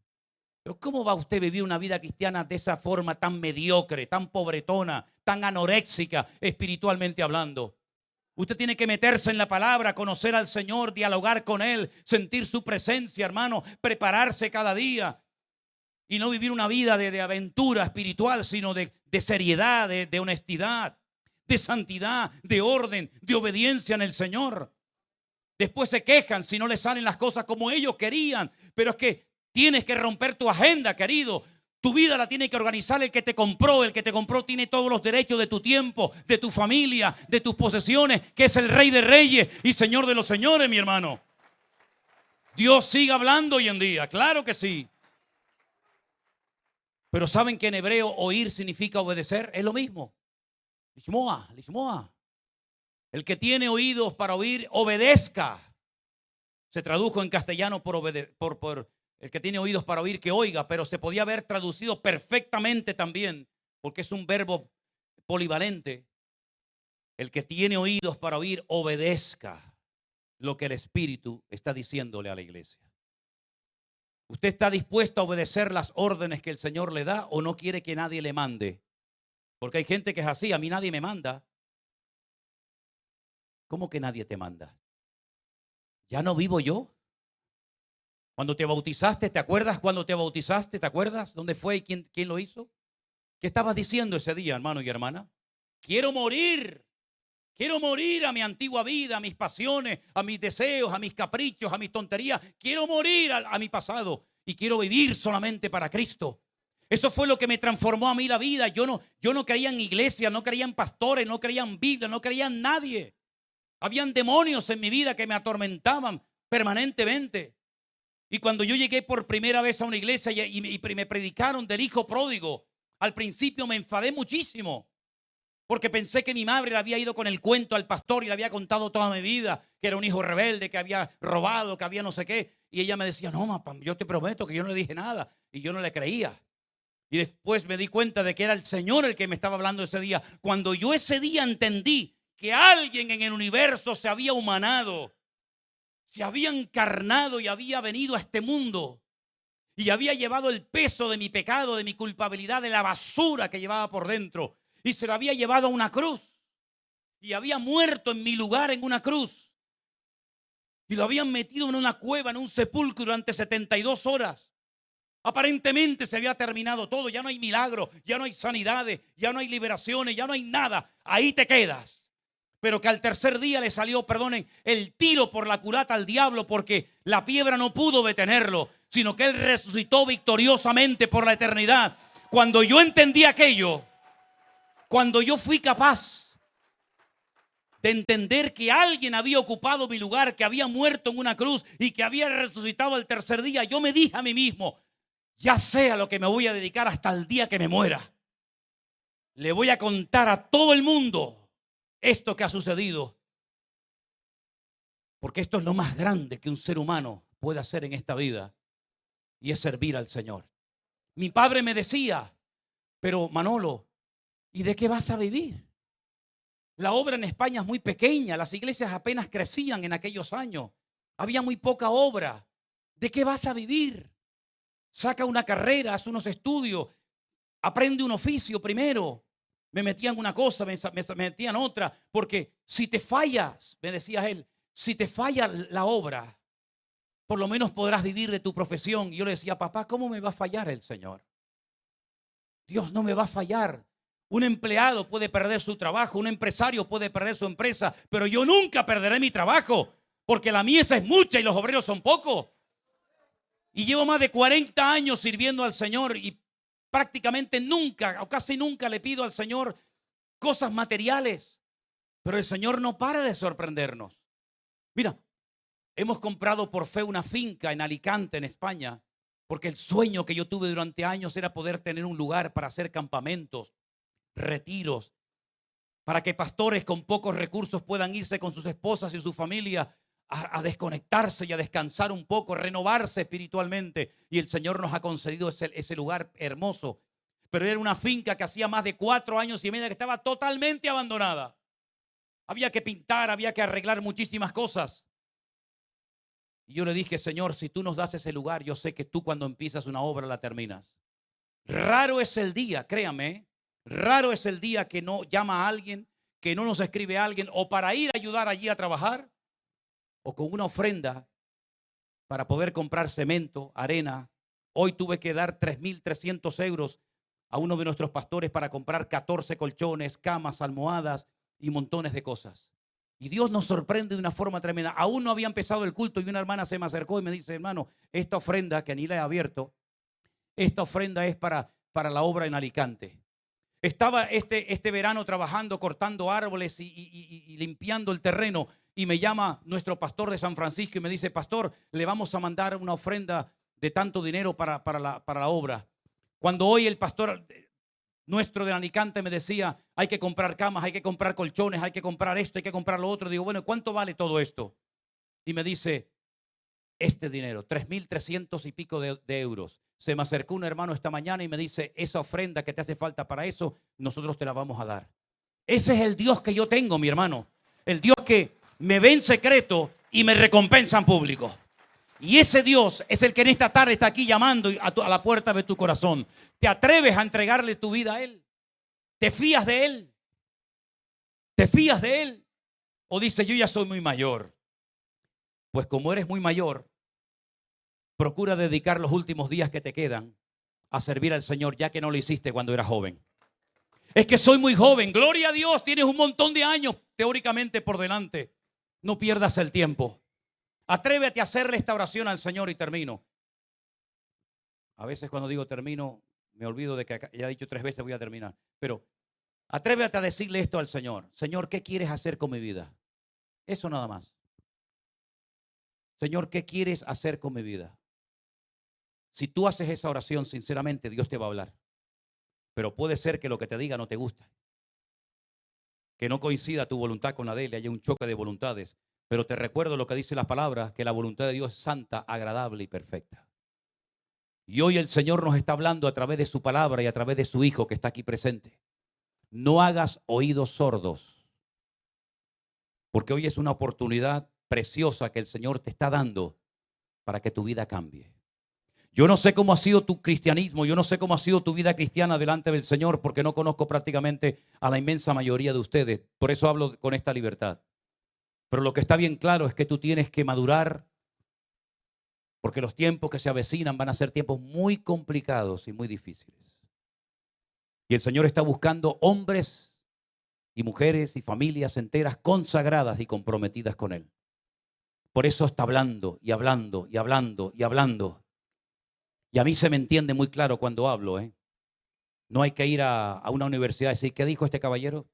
Pero ¿cómo va usted a vivir una vida cristiana de esa forma tan mediocre, tan pobretona, tan anoréxica, espiritualmente hablando? Usted tiene que meterse en la palabra, conocer al Señor, dialogar con Él, sentir su presencia, hermano, prepararse cada día. Y no vivir una vida de aventura espiritual, sino de seriedad, de honestidad, de santidad, de orden, de obediencia en el Señor. Después se quejan si no les salen las cosas como ellos querían. Pero es que tienes que romper tu agenda, querido. Tu vida la tiene que organizar el que te compró. El que te compró tiene todos los derechos de tu tiempo, de tu familia, de tus posesiones, que es el Rey de Reyes y Señor de los señores, mi hermano. Dios sigue hablando hoy en día, claro que sí. Pero ¿saben que en hebreo oír significa obedecer? Es lo mismo. Lishmoa, lishmoa. El que tiene oídos para oír, obedezca. Se tradujo en castellano por el que tiene oídos para oír, que oiga, pero se podía haber traducido perfectamente también, porque es un verbo polivalente. El que tiene oídos para oír, obedezca lo que el Espíritu está diciéndole a la iglesia. ¿Usted está dispuesto a obedecer las órdenes que el Señor le da o no quiere que nadie le mande? Porque hay gente que es así, a mí nadie me manda. ¿Cómo que nadie te manda? ¿Ya no vivo yo? Cuando te bautizaste, ¿te acuerdas cuando te bautizaste? ¿Te acuerdas dónde fue y quién lo hizo? ¿Qué estabas diciendo ese día, hermano y hermana? Quiero morir. Quiero morir a mi antigua vida, a mis pasiones, a mis deseos, a mis caprichos, a mis tonterías. Quiero morir a mi pasado y quiero vivir solamente para Cristo. Eso fue lo que me transformó a mí la vida. Yo no creía en iglesia, no creía en pastores, no creía en Biblia, no creía en nadie. Habían demonios en mi vida que me atormentaban permanentemente. Y cuando yo llegué por primera vez a una iglesia y me predicaron del hijo pródigo, al principio me enfadé muchísimo. Porque pensé que mi madre le había ido con el cuento al pastor y le había contado toda mi vida, que era un hijo rebelde, que había robado, que había no sé qué. Y ella me decía, no, mamá, yo te prometo que yo no le dije nada. Y yo no le creía. Y después me di cuenta de que era el Señor el que me estaba hablando ese día. Cuando yo ese día entendí que alguien en el universo se había humanado, se había encarnado y había venido a este mundo y había llevado el peso de mi pecado, de mi culpabilidad, de la basura que llevaba por dentro, y se lo había llevado a una cruz y había muerto en mi lugar en una cruz y lo habían metido en una cueva, en un sepulcro durante 72 horas. Aparentemente se había terminado todo, ya no hay milagros, ya no hay sanidades, ya no hay liberaciones, ya no hay nada. Ahí te quedas. Pero que al tercer día le salió, perdonen, el tiro por la culata al diablo, porque la piedra no pudo detenerlo, sino que él resucitó victoriosamente por la eternidad. Cuando yo entendí aquello, cuando yo fui capaz de entender que alguien había ocupado mi lugar, que había muerto en una cruz y que había resucitado al tercer día, yo me dije a mí mismo, ya sé a lo que me voy a dedicar hasta el día que me muera. Le voy a contar a todo el mundo esto que ha sucedido. Porque esto es lo más grande que un ser humano puede hacer en esta vida, y es servir al Señor. Mi padre me decía, pero Manolo, ¿y de qué vas a vivir? La obra en España es muy pequeña, las iglesias apenas crecían en aquellos años. Había muy poca obra. ¿De qué vas a vivir? Saca una carrera, haz unos estudios, aprende un oficio primero. Me metían una cosa, me metían otra, porque si te fallas, me decía él, si te falla la obra, por lo menos podrás vivir de tu profesión. Y yo le decía, papá, ¿cómo me va a fallar el Señor? Dios no me va a fallar. Un empleado puede perder su trabajo, un empresario puede perder su empresa, pero yo nunca perderé mi trabajo, porque la mies es mucha y los obreros son pocos. Y llevo más de 40 años sirviendo al Señor y prácticamente nunca o casi nunca le pido al Señor cosas materiales. Pero el Señor no para de sorprendernos. Mira, hemos comprado por fe una finca en Alicante, en España. Porque el sueño que yo tuve durante años era poder tener un lugar para hacer campamentos, retiros, para que pastores con pocos recursos puedan irse con sus esposas y su familia a desconectarse y a descansar un poco, renovarse espiritualmente. Y el Señor nos ha concedido ese lugar hermoso. Pero era una finca que hacía más de 4 años y medio que estaba totalmente abandonada. Había que pintar, había que arreglar muchísimas cosas. Y yo le dije, Señor, si tú nos das ese lugar, yo sé que tú cuando empiezas una obra la terminas. Raro es el día, créame, raro es el día que no llama a alguien, que no nos escribe a alguien, o para ir a ayudar allí a trabajar, o con una ofrenda para poder comprar cemento, arena. Hoy tuve que dar 3.300 euros a uno de nuestros pastores para comprar 14 colchones, camas, almohadas y montones de cosas. Y Dios nos sorprende de una forma tremenda. Aún no había empezado el culto y una hermana se me acercó y me dice, hermano, esta ofrenda que ni la he abierto, esta ofrenda es para la obra en Alicante. Estaba este verano trabajando, cortando árboles y limpiando el terreno. Y me llama nuestro pastor de San Francisco y me dice, pastor, le vamos a mandar una ofrenda de tanto dinero para la obra. Cuando hoy el pastor nuestro de Alicante me decía, hay que comprar camas, hay que comprar colchones, hay que comprar esto, hay que comprar lo otro. Digo, bueno, ¿cuánto vale todo esto? Y me dice, este dinero, 3.300 y pico de euros. Se me acercó un hermano esta mañana y me dice, esa ofrenda que te hace falta para eso, nosotros te la vamos a dar. Ese es el Dios que yo tengo, mi hermano. El Dios que me ve en secreto y me recompensa en público. Y ese Dios es el que en esta tarde está aquí llamando a la puerta de tu corazón. ¿Te atreves a entregarle tu vida a Él? ¿Te fías de Él? ¿Te fías de Él? ¿O dices, yo ya soy muy mayor? Pues como eres muy mayor, procura dedicar los últimos días que te quedan a servir al Señor, ya que no lo hiciste cuando eras joven. Es que soy muy joven. Gloria a Dios, tienes un montón de años teóricamente por delante. No pierdas el tiempo. Atrévete a hacerle esta oración al Señor y termino. A veces cuando digo termino, me olvido de que ya he dicho 3 veces voy a terminar. Pero atrévete a decirle esto al Señor. Señor, ¿qué quieres hacer con mi vida? Eso nada más. Señor, ¿qué quieres hacer con mi vida? Si tú haces esa oración, sinceramente, Dios te va a hablar. Pero puede ser que lo que te diga no te guste. Que no coincida tu voluntad con la de Él, haya un choque de voluntades. Pero te recuerdo lo que dice la palabra, que la voluntad de Dios es santa, agradable y perfecta. Y hoy el Señor nos está hablando a través de su palabra y a través de su Hijo que está aquí presente. No hagas oídos sordos, porque hoy es una oportunidad preciosa que el Señor te está dando para que tu vida cambie. Yo no sé cómo ha sido tu cristianismo, yo no sé cómo ha sido tu vida cristiana delante del Señor, porque no conozco prácticamente a la inmensa mayoría de ustedes. Por eso hablo con esta libertad. Pero lo que está bien claro es que tú tienes que madurar, porque los tiempos que se avecinan van a ser tiempos muy complicados y muy difíciles. Y el Señor está buscando hombres y mujeres y familias enteras consagradas y comprometidas con Él. Por eso está hablando y hablando y hablando y hablando. Y a mí se me entiende muy claro cuando hablo. No hay que ir a una universidad y decir, ¿qué dijo este caballero?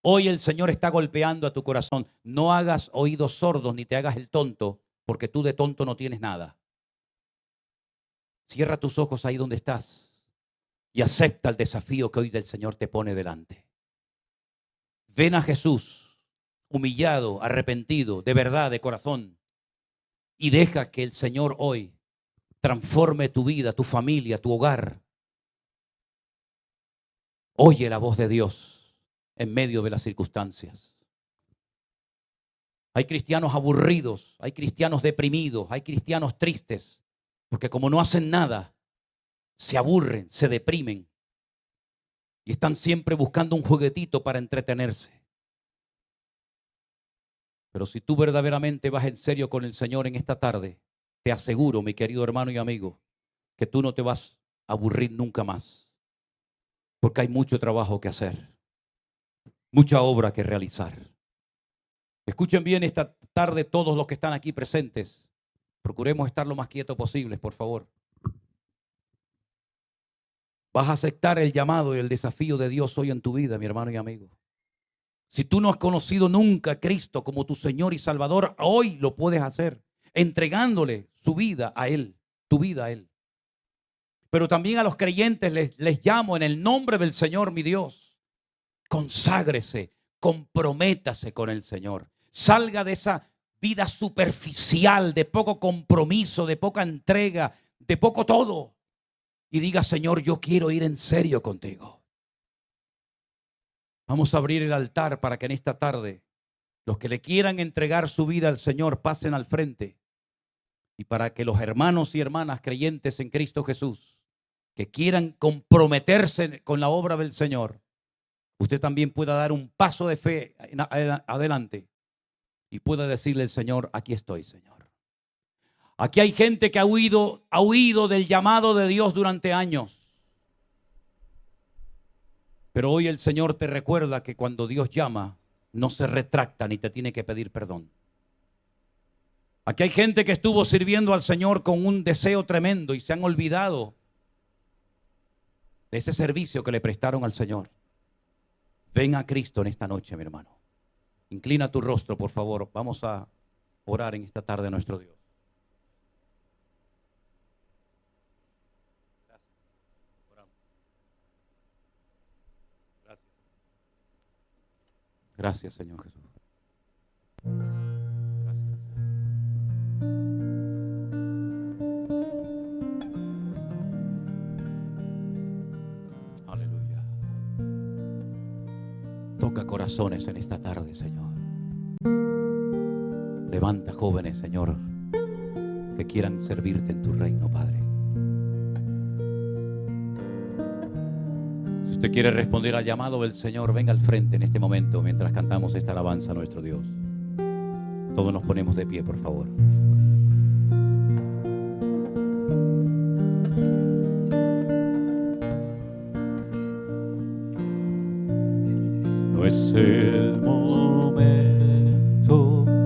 Hoy el Señor está golpeando a tu corazón. No hagas oídos sordos ni te hagas el tonto, porque tú de tonto no tienes nada. Cierra tus ojos ahí donde estás y acepta el desafío que hoy el Señor te pone delante. Ven a Jesús, humillado, arrepentido, de verdad, de corazón, y deja que el Señor hoy transforme tu vida, tu familia, tu hogar. Oye la voz de Dios en medio de las circunstancias. Hay cristianos aburridos, hay cristianos deprimidos, hay cristianos tristes, porque como no hacen nada, se aburren, se deprimen y están siempre buscando un juguetito para entretenerse. Pero si tú verdaderamente vas en serio con el Señor en esta tarde, te aseguro, mi querido hermano y amigo, que tú no te vas a aburrir nunca más, porque hay mucho trabajo que hacer, mucha obra que realizar. Escuchen bien esta tarde todos los que están aquí presentes. Procuremos estar lo más quietos posibles, por favor. Vas a aceptar el llamado y el desafío de Dios hoy en tu vida, mi hermano y amigo. Si tú no has conocido nunca a Cristo como tu Señor y Salvador, hoy lo puedes hacer, entregándole su vida a Él. tu vida a Él. Pero también a los creyentes les llamo en el nombre del Señor, mi Dios. Conságrese, comprométase con el Señor. Salga de esa vida superficial, de poco compromiso, de poca entrega, de poco todo. Y diga: Señor, yo quiero ir en serio contigo. Vamos a abrir el altar para que en esta tarde los que le quieran entregar su vida al Señor pasen al frente. Y para que los hermanos y hermanas creyentes en Cristo Jesús que quieran comprometerse con la obra del Señor, usted también pueda dar un paso de fe adelante y pueda decirle al Señor: aquí estoy, Señor. Aquí hay gente que ha huido del llamado de Dios durante años. Pero hoy el Señor te recuerda que cuando Dios llama, no se retracta ni te tiene que pedir perdón. Aquí hay gente que estuvo sirviendo al Señor con un deseo tremendo y se han olvidado de ese servicio que le prestaron al Señor. Ven a Cristo en esta noche, mi hermano. Inclina tu rostro, por favor. Vamos a orar en esta tarde a nuestro Dios. Gracias. Oramos. Gracias. Gracias, Señor Jesús. Toca corazones en esta tarde, Señor. Levanta jóvenes, Señor, que quieran servirte en tu reino, Padre. Si usted quiere responder al llamado del Señor, venga al frente en este momento mientras cantamos esta alabanza a nuestro Dios. Todos nos ponemos de pie, por favor. No es el momento de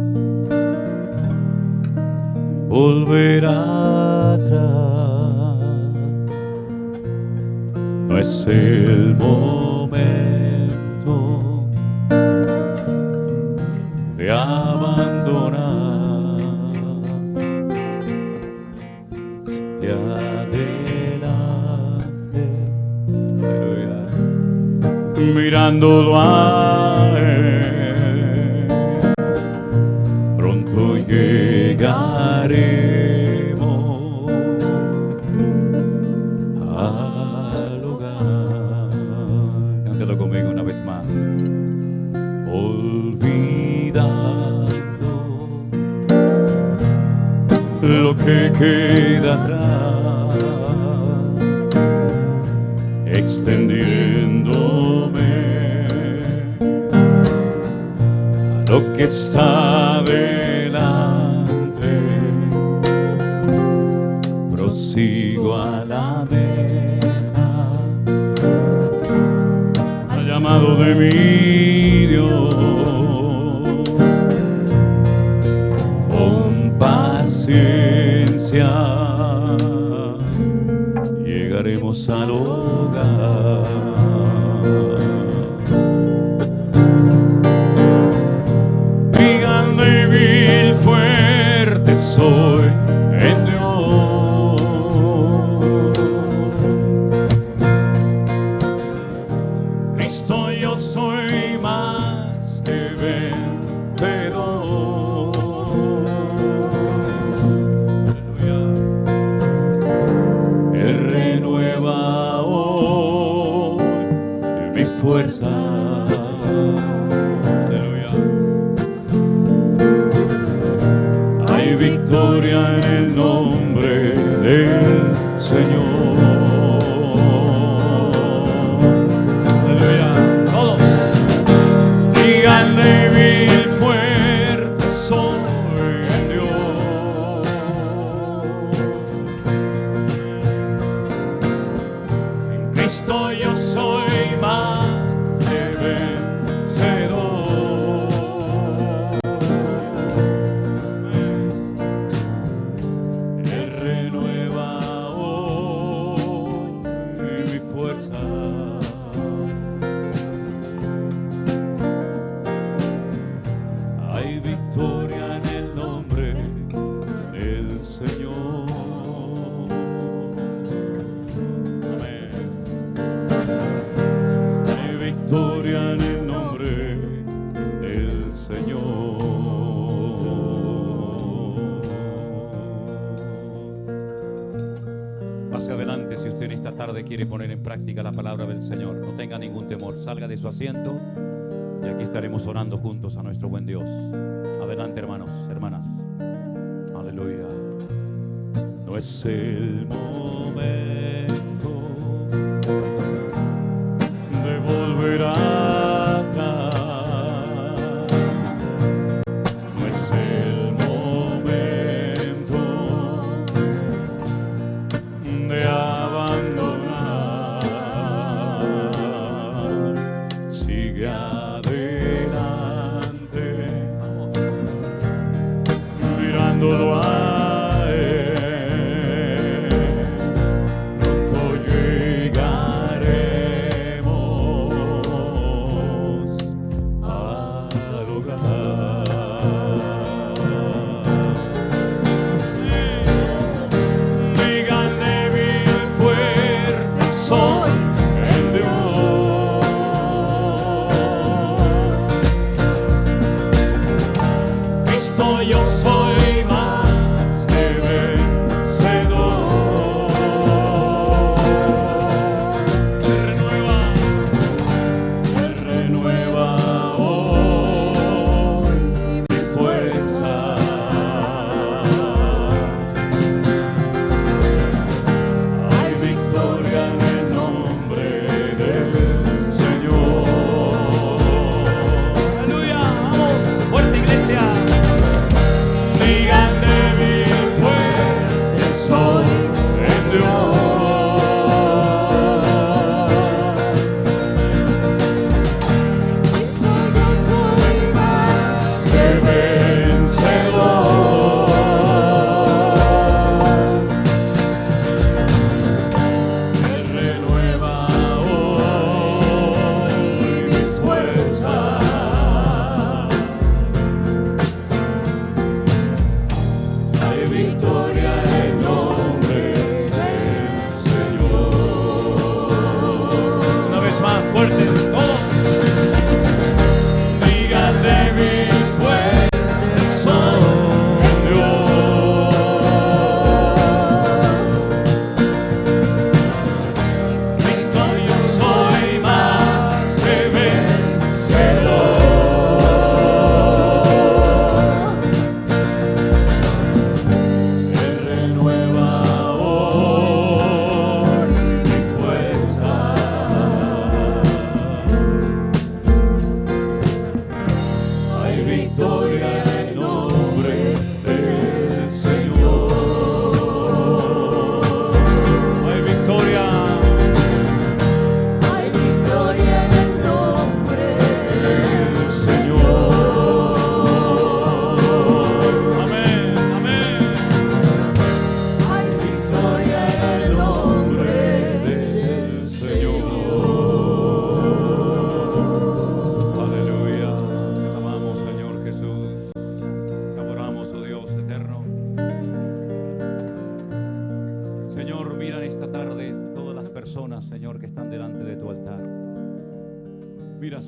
volver atrás. No es el momento de abandonar. Sigue adelante. Aleluya. Mirándolo a Él, pronto llegaremos al hogar. Cántalo conmigo una vez más. Olvidando lo que queda atrás, extendiéndome a lo que está delante, prosigo a la meta, al llamado de mi Dios. Con paciencia llegaremos al hogar. Digan débil, fuerte soy en Dios. Cristo, yo soy más que vencedor. Aleluya. Él renueva hoy mi fuerza. Aleluya. Hay victoria en el nombre del Señor. Aleluya. Todos. Digan débil, fuerte soy en Dios. En Cristo yo soy más que vencedor. Él renueva tarde quiere poner en práctica la palabra del Señor, no tenga ningún temor, salga de su asiento y aquí estaremos orando juntos a nuestro buen Dios. Adelante, hermanos, hermanas. Aleluya. No es el momento de volver atrás. No es el momento de abandonar. Sigue adelante, mirándolo a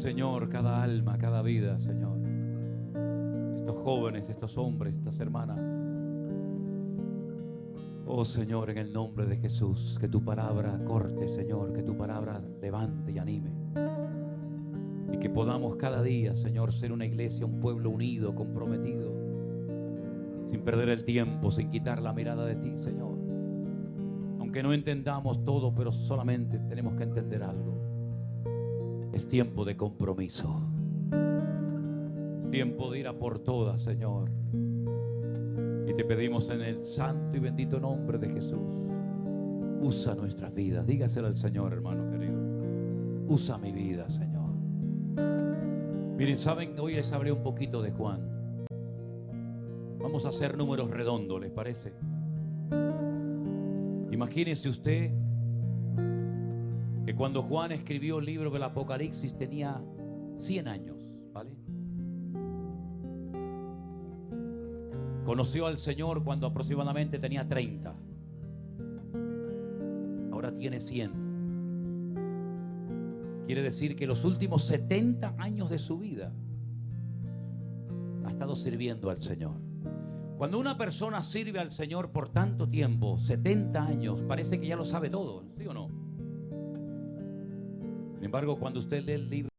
Señor, cada alma, cada vida, Señor. Estos jóvenes, estos hombres, estas hermanas. Oh Señor, en el nombre de Jesús, que tu palabra corte, Señor, que tu palabra levante y anime. Y que podamos cada día, Señor, ser una iglesia, un pueblo unido, comprometido, sin perder el tiempo, sin quitar la mirada de ti, Señor. Aunque no entendamos todo, pero solamente tenemos que entender algo. Es tiempo de compromiso. Es tiempo de ir a por todas, Señor. Y te pedimos en el santo y bendito nombre de Jesús, usa nuestras vidas. Dígaselo al Señor, hermano querido. Usa mi vida, Señor. Miren, saben, hoy les hablé un poquito de Juan. Vamos a hacer números redondos, ¿les parece? Imagínese usted que cuando Juan escribió el libro del Apocalipsis tenía 100 años, ¿vale? Conoció al Señor cuando aproximadamente tenía 30. Ahora tiene 100. Quiere decir que los últimos 70 años de su vida ha estado sirviendo al Señor. Cuando una persona sirve al Señor por tanto tiempo, 70 años, parece que ya lo sabe todo, ¿sí o no? Sin embargo, cuando usted lee el libro